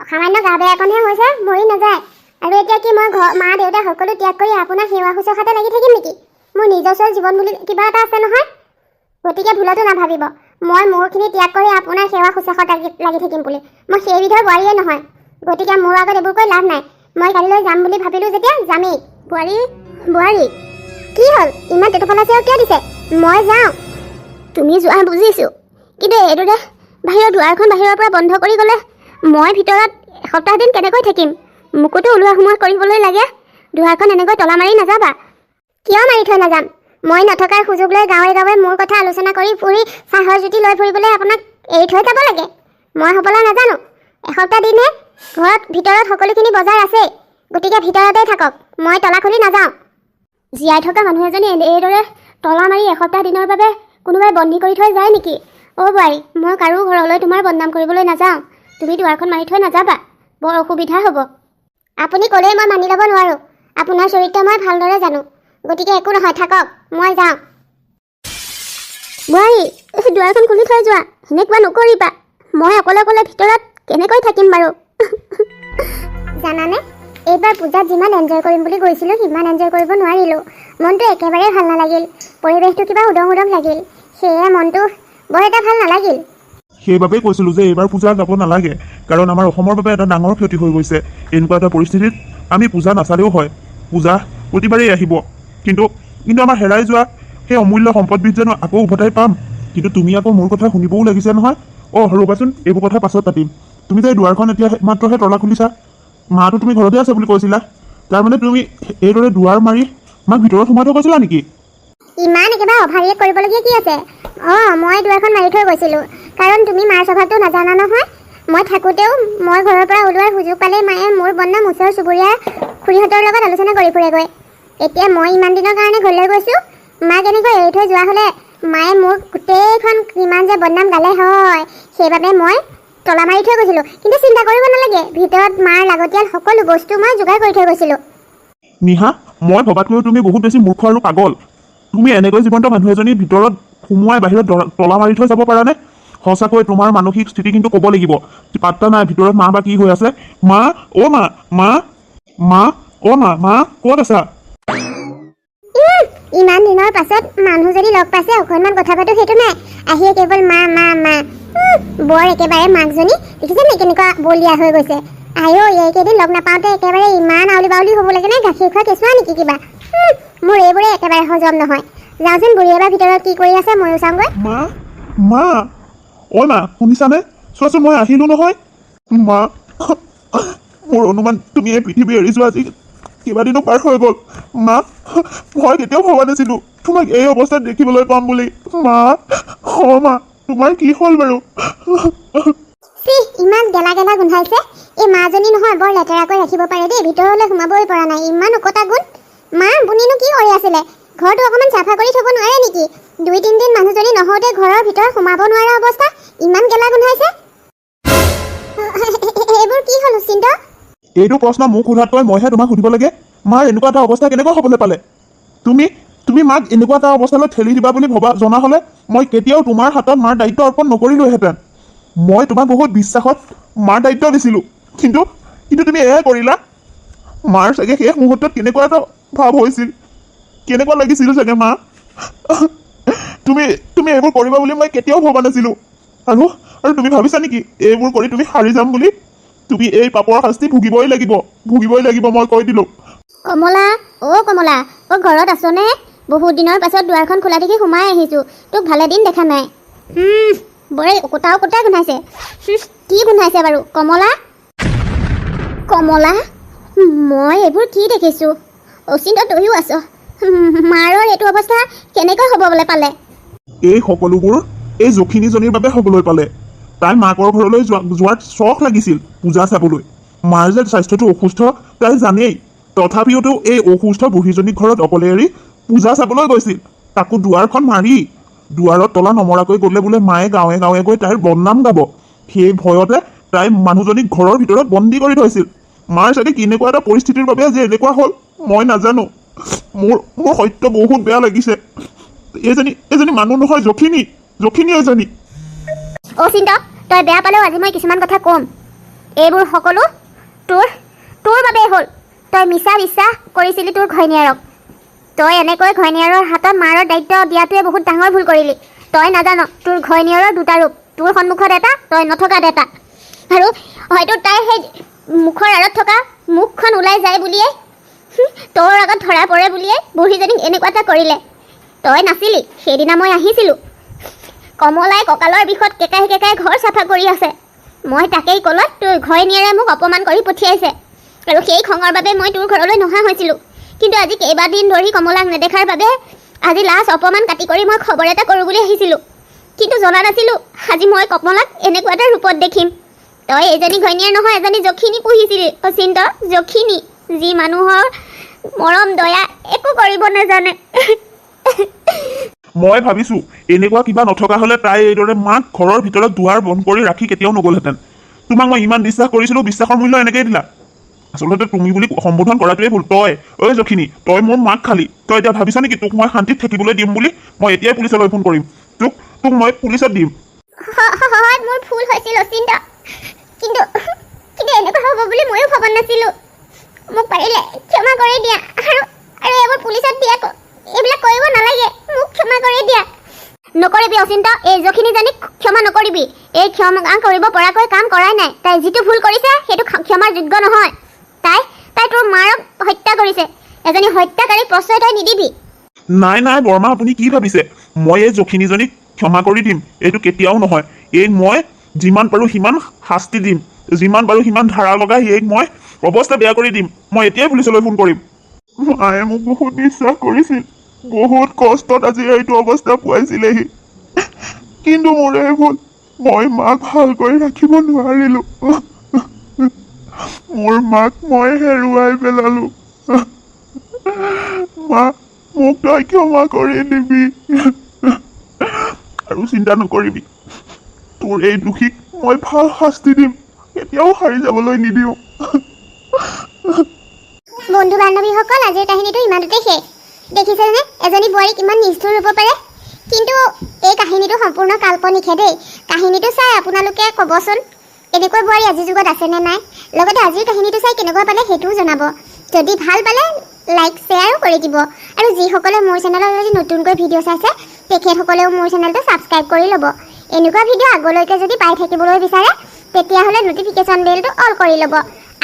সামান্য গা বেয়া অকণহে হৈছে মৰি নাযায় আৰু এতিয়া কি মই মা দেউতা সকলো ত্যাগ কৰি আপোনাৰ সেৱা শুশ্ৰূষাতে লাগি থাকিম নেকি মোৰ নিজস্ব জীৱন বুলি কিবা এটা আছে নহয় গতিকে ভুলতো নাভাবিব মই মোৰখিনি ত্যাগ কৰি আপোনাৰ সেৱা শুশ্ৰূষাত লাগি থাকিম বুলি মই সেইবিধৰ বোৱাৰীয়ে নহয় গতিকে মোৰ আগত এইবোৰ কৈ লাভ নাই মই কালিলৈ যাম বুলি ভাবিলোঁ যেতিয়া যামেই বোৱাৰী কি হ'ল ইমান তেতুফালাচেও কিয় দিছে মই যাওঁ তুমি যোৱা বুজিছোঁ কিন্তু এইদৰে বাহিৰৰ দুৱাৰখন বাহিৰৰ পৰা বন্ধ কৰি গ'লে মই ভিতৰত এসপ্তাহ দিন কেনেকৈ থাকিম মোকোতো ওলোৱা সোমোৱা কৰিবলৈ লাগে দুৱাৰখন এনেকৈ তলা মাৰি নাযাবা কিয় মাৰি থৈ নাযাম মই নথকাৰ সুযোগ লৈ গাঁৱে মোৰ কথা আলোচনা কৰি ফুৰি চাহৰ জুতি লৈ ফুৰিবলৈ আপোনাক এৰি থৈ যাব লাগে মই হ'বলৈ নাজানো এসপ্তাহ দিনে ঘৰত ভিতৰত সকলোখিনি বজাৰ আছেই গতিকে ভিতৰতেই থাকক মই তলা খুলি নাযাওঁ জীয়াই থকা মানুহ এজনী এইদৰে তলা মাৰি এসপ্তাহ দিনৰ বাবে কোনোবাই বন্দী কৰি থৈ যায় নেকি বোৱাৰী মই কাৰো ঘৰলৈ তোমাৰ বদনাম কৰিবলৈ নাযাওঁ তুমি দুৱাৰখন মাৰি থৈ নাযাবা বৰ অসুবিধা হ'ব আপুনি ক'লেই মই মানি ল'ব নোৱাৰোঁ আপোনাৰ চৰিত্ৰ মই ভালদৰে জানো গতিকে একো নহয় থাকক মই যাওঁ বোৱাৰী দুৱাৰখন খুলি থৈ যোৱা সেনেকুৱা নকৰিবা মই অকলে ভিতৰত কেনেকৈ থাকিম বাৰু জানানে এইবাৰ পূজাত যিমান এনজয় কৰিম বুলি গৈছিলোঁ সিমান এনজয় কৰিব নোৱাৰিলোঁ মনটো একেবাৰে ভাল নালাগিল পৰিৱেশটো কিবা উদং লাগিল সেয়ে মনটো বৰ এটা ভাল নালাগিল সেইবাবেই কৈছিলোঁ যে এইবাৰ পূজা যাব নালাগে কাৰণ আমাৰ অসমৰ বাবে এটা ডাঙৰ ক্ষতি হৈ গৈছে এনেকুৱা এটা পৰিস্থিতিত আমি পূজা নাচালেও হয় পূজা প্ৰতিবাৰেই আহিব কিন্তু আমাৰ হেৰাই যোৱা সেই অমূল্য সম্পদবিধ জানো আকৌ উভতাই পাম কিন্তু তুমি আকৌ মোৰ কথা শুনিবও লাগিছে নহয় ৰ'বাচোন এইবোৰ কথা পাছত পাতিম তুমি যে দুৱাৰখন এতিয়া মাত্ৰহে তলা খুলিছা মাটো তুমি ঘৰতে আছে বুলি কৈছিলা তাৰমানে তুমি এইদৰে দুৱাৰ মাৰি মাক ভিতৰত সোমাই থৈ গৈছিলা নেকি ইমান একেবাৰে অভাৰিয়েট কৰিবলগীয়া কি আছে মই দুৱাৰখন মাৰি থৈ গৈছিলোঁ কাৰণ তুমি মাৰ স্বভাৱটো নাজানা নহয় মই থাকোঁতেও মই ঘৰৰ পৰা ওলোৱাৰ সুযোগ পালে মায়ে মোৰ বদনাম ওচৰ চুবুৰীয়াৰ খুৰীহঁতৰ লগত আলোচনা কৰি ফুৰেগৈ এতিয়া মই ইমান দিনৰ কাৰণে ঘৰলৈ গৈছোঁ মাক এনেকৈ এৰি থৈ যোৱা হ'লে মায়ে মোক গোটেইখন কিমান যে বদনাম গালে হয় সেইবাবে মই তলা মাৰি থৈ গৈছিলোঁ কিন্তু চিন্তা কৰিব নালাগে ভিতৰত মাৰ লাগতিয়াল সকলো বস্তু মই যোগাৰ কৰি থৈ গৈছিলোঁ নিহা মই ভবাতকৈও তুমি বহুত বেছি মূৰ্খ আৰু পাগল তুমি এনেকৈ জীৱন্ত মানুহ এজনীৰ ভিতৰত সোমোৱাই বাহিৰত তলা মাৰি থৈ যাব পাৰানে সঁচাকৈ তোমাৰ মানসিক স্থিতি কিন্তু ক'ব লাগিব পাত্তা নাই ভিতৰত মা বা কি হৈ আছে মা ক'ত আছা ইমান দিনৰ পাছত মানুহ যদি লগ পাইছে অকণমান কথা পাতো সেইটো নাই আহিয়ে কেৱল মা বৰ একেবাৰে মাকজনী দেখিছেনে কেনেকুৱা বলিয়া হৈ গৈছে এইকেইদিন লগ নাপাওঁতে একেবাৰে ইমান আউলি বাউলি হ'ব লাগে নে গাখীৰ খোৱা কেঁচুৱা নেকি কিবা মোৰ এইবোৰে একেবাৰে হজম নহয় যাওঁচোন বুঢ়ী এবাৰ ভিতৰত কি কৰি আছে ময়ো চাওঁগৈ মা ঐ মা শুনিছানে চোৱাচোন মই আহিলোঁ নহয় মা মোৰ অনুমান তুমি এই পৃথিৱী এৰি যোৱা আজি কেইবাদিনো পাৰ হৈ গ'ল মা মই কেতিয়াও ভবা নাছিলোঁ তোমাক এই অৱস্থাত দেখিবলৈ পাম বুলি মা মা তোমাৰ কি হ'ল বাৰু ইমান গেলা গেলা গোন্ধাইছে এই মাজনী নহয় বৰ লেতেৰাকৈ ৰাখিব পাৰে দেই ভিতৰলৈ সোমাবই পৰা নাই ইমান উকটা গুণ মা বুনিনো কি কৰি আছিলে ঘৰটো অকণমান চাফা কৰি থ'ব নোৱাৰে নেকি 2-3 দিন মানুহজনী নহওঁতে ঘৰৰ ভিতৰত সোমাব নোৱাৰা অৱস্থা ইমান গেলা গোন্ধাইছে এইবোৰ কি হ'ল চিন্ত এইটো প্ৰশ্ন মোক সোধাতকৈ মইহে তোমাক সুধিব লাগে মাৰ এনেকুৱা এটা অৱস্থা কেনেকৈ হ'বলৈ পালে তুমি মাক এনেকুৱা এটা অৱস্থালৈ ঠেলি দিবা বুলি ভবা জনা হ'লে মই কেতিয়াও তোমাৰ হাতত মাৰ দায়িত্ব অৰ্পণ নকৰিলোহেঁতেন মই তোমাক বহুত বিশ্বাসত মাৰ দায়িত্ব দিছিলোঁ কিন্তু তুমি এয়াই কৰিলা মাৰ চাগে শেষ মুহূৰ্তত কেনেকুৱা এটা ভাৱ হৈছিল কেনেকুৱা লাগিছিল চাগে মা তুমি এইবোৰ কৰিবা বুলি মই কেতিয়াও ভবা নাছিলোঁ আৰু তুমি ভাবিছা নেকি এইবোৰ কৰি তুমি হাৰি যাম বুলি তুমি এই পাপৰ শাস্তি ভুগিবই লাগিব মই কৈ দিলোঁ কমলা কমলা ঘৰত আছনে বহুত দিনৰ পাছত দুৱাৰখন খোলা দেখি সোমাই আহিছোঁ তোক ভালে দিন দেখা নাই বৰে কোটা গোন্ধাইছে কি গোন্ধাইছে বাৰু কমলা মই এইবোৰ কি দেখিছোঁ অচিন্ত তয়ো আছ মাৰৰ এইটো অৱস্থা কেনেকৈ হ'বলৈ পালে এই সকলোবোৰ এই যখিনীজনীৰ বাবে হ'বলৈ পালে তাই মাকৰ ঘৰলৈ যোৱাৰ চখ লাগিছিল পূজা চাবলৈ মাৰ যে স্বাস্থ্যটো অসুস্থ তাই জানেই তথাপিওতো এই অসুস্থ বুঢ়ীজনীক ঘৰত অকলে এৰি পূজা চাবলৈ গৈছিল তাকো দুৱাৰখন মাৰি দুৱাৰত তলা নমৰাকৈ গ'লে বোলে মায়ে গাঁৱে গাঁৱে গৈ তাইৰ বদনাম গাব সেই ভয়তে তাই মানুহজনীক ঘৰৰ ভিতৰত বন্দী কৰি থৈছিল মাৰ চাগে কেনেকুৱা এটা পৰিস্থিতিৰ বাবে যে এনেকুৱা হ'ল মই নাজানো মোৰ সত্য বহুত বেয়া লাগিছে এজনী মানুহ নহয় যখিনী এজনী চিন্ত তই বেয়া পালেও আজি মই কিছুমান কথা ক'ম এইবোৰ সকলো তোৰ বাবেই হ'ল তই মিছা বিশ্বাস কৰিছিলি তোৰ ঘৈণীয়েৰক তই এনেকৈ ঘৈণীয়েৰৰ হাতত মাৰৰ দায়িত্ব দিয়াটোৱে বহুত ডাঙৰ ভুল কৰিলি তই নাজান তোৰ ঘৈণীয়েৰৰ দুটা ৰূপ তোৰ সন্মুখত এটা তই নথকাত এটা আৰু হয়তো তাই সেই মুখৰ আঁৰত থকা মুখখন ওলাই যায় বুলিয়ে তোৰ আগত ধৰা পৰে বুলিয়ে বুঢ়ীজনীক এনেকুৱা এটা কৰিলে তই নাছিলি সেইদিনা মই আহিছিলোঁ কমলাই কঁকালৰ বিষত কেকাই ঘৰ চাফা কৰি আছে মই তাকেই ক'লত তোৰ ঘৈণীয়েৰে মোক অপমান কৰি পঠিয়াইছে আৰু সেই খঙৰ বাবে মই তোৰ ঘৰলৈ নহা হৈছিলোঁ কিন্তু আজি কেইবাদিন ধৰি কমলাক নেদেখাৰ বাবে আজি লাজ অপমান কাটি কৰি মই খবৰ এটা কৰোঁ বুলি আহিছিলোঁ কিন্তু জনা নাছিলোঁ আজি মই কমলাক এনেকুৱা এটা ৰূপত দেখিম তই এজনী ঘৈণীয়েৰ নহয় এজনী যখিনী পুহিছিলি অচিন্ত যখিনী যি মানুহৰ মৰম দয়া একো কৰিব নাজানে মই ভাবিছোঁ এনেকুৱা কিবা নথকা হ'লে তাই এইদৰে মাক ঘৰৰ ভিতৰত দুৱাৰ বন্ধ কৰি ৰাখি কেতিয়াও নগ'লহেঁতেন তোমাক মই ইমান বিশ্বাস কৰিছিলোঁ বিশ্বাসৰ মূল্য এনেকেই দিলা আচলতে তুমি বুলি সম্বোধন কৰাটোৱে ভুল তই যখিনী তই মোৰ মাক খালি তই এতিয়া ভাবিছা নেকি তোক মই শান্তিত থাকিবলৈ দিম বুলি মই এতিয়াই পুলিচলৈ ফোন কৰিম তোক মই পুলিচত দিম মোৰ ভুল হৈছিল অচিন্ত কিন্তু এনেকুৱা হ'ব বুলি ময়ো ভবা নাছিলোঁ মোক পাৰিলে ক্ষমা কৰি দিয়া আৰু এইবোৰ পুলিচত দিয়া এইবিলাক কৰিব নালাগে মোক ক্ষমা কৰি দিয়া নকৰিবি অচিন্ত এই যখিনীজনীক ক্ষমা নকৰিবি এই ক্ষমা কৰিব পৰাকৈ কাম কৰাই নাই তাই যিটো ভুল কৰিছে সেইটো ক্ষমাৰ যোগ্য নহয় তাই তোৰ মাৰক হত্যা কৰিছে এজনী হত্যাকাৰীক প্ৰশ্ৰয় তই নিদিবি নাই বৰ্মা আপুনি কি ভাবিছে মই এই যখিনীজনীক ক্ষমা কৰি দিম এইটো কেতিয়াও নহয় এই মই যিমান পাৰোঁ সিমান শাস্তি দিম যিমান পাৰোঁ সিমান ধাৰা লগাই এইক মই অৱস্থা বেয়া কৰি দিম মই এতিয়াই পুলিচলৈ ফোন কৰিম মায়ে মোক বহুত বিশ্বাস কৰিছিল বহুত কষ্টত আজি এইটো অৱস্থা পোৱাইছিলেহি কিন্তু মোৰ এই ভুল মই মাক ভালকৈ ৰাখিব নোৱাৰিলোঁ মোৰ মাক মই হেৰুৱাই পেলালোঁ মা মোক তই ক্ষমা কৰি দিবি আৰু চিন্তা নকৰিবি তোৰ এই দোষীক মই ভাল শাস্তি দিম কেতিয়াও হাৰি যাবলৈ নিদিওঁ বন্ধু বান্ধৱীসকল আজিৰ কাহিনীটো ইমানতে শেষ দেখিছেনে এজনী বোৱাৰী কিমান নিষ্ঠুৰ হ'ব পাৰে কিন্তু এই কাহিনীটো সম্পূৰ্ণ কাল্পনিকহে দেই কাহিনীটো চাই আপোনালোকে ক'বচোন এনেকুৱা বোৱাৰী আজিৰ যুগত আছেনে নাই লগতে আজিৰ কাহিনীটো চাই কেনেকুৱা পালে সেইটোও জনাব যদি ভাল পালে লাইক শ্বেয়াৰো কৰি দিব আৰু যিসকলে মোৰ চেনেলত যদি নতুনকৈ ভিডিঅ' চাইছে তেখেতসকলেও মোৰ চেনেলটো ছাবস্ক্ৰাইব কৰি ল'ব এনেকুৱা ভিডিঅ' আগলৈকে যদি পাই থাকিবলৈ বিচাৰে তেতিয়াহ'লে নটিফিকেশ্যন বেলটো অল কৰি ল'ব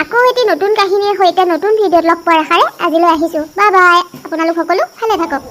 আকৌ এটি নতুন কাহিনীৰ সৈতে নতুন ভিডিঅ'ত লগ পোৱাৰ আশাৰে আজিলৈ আহিছোঁ বাই বাই আপোনালোক সকলো ভালে থাকক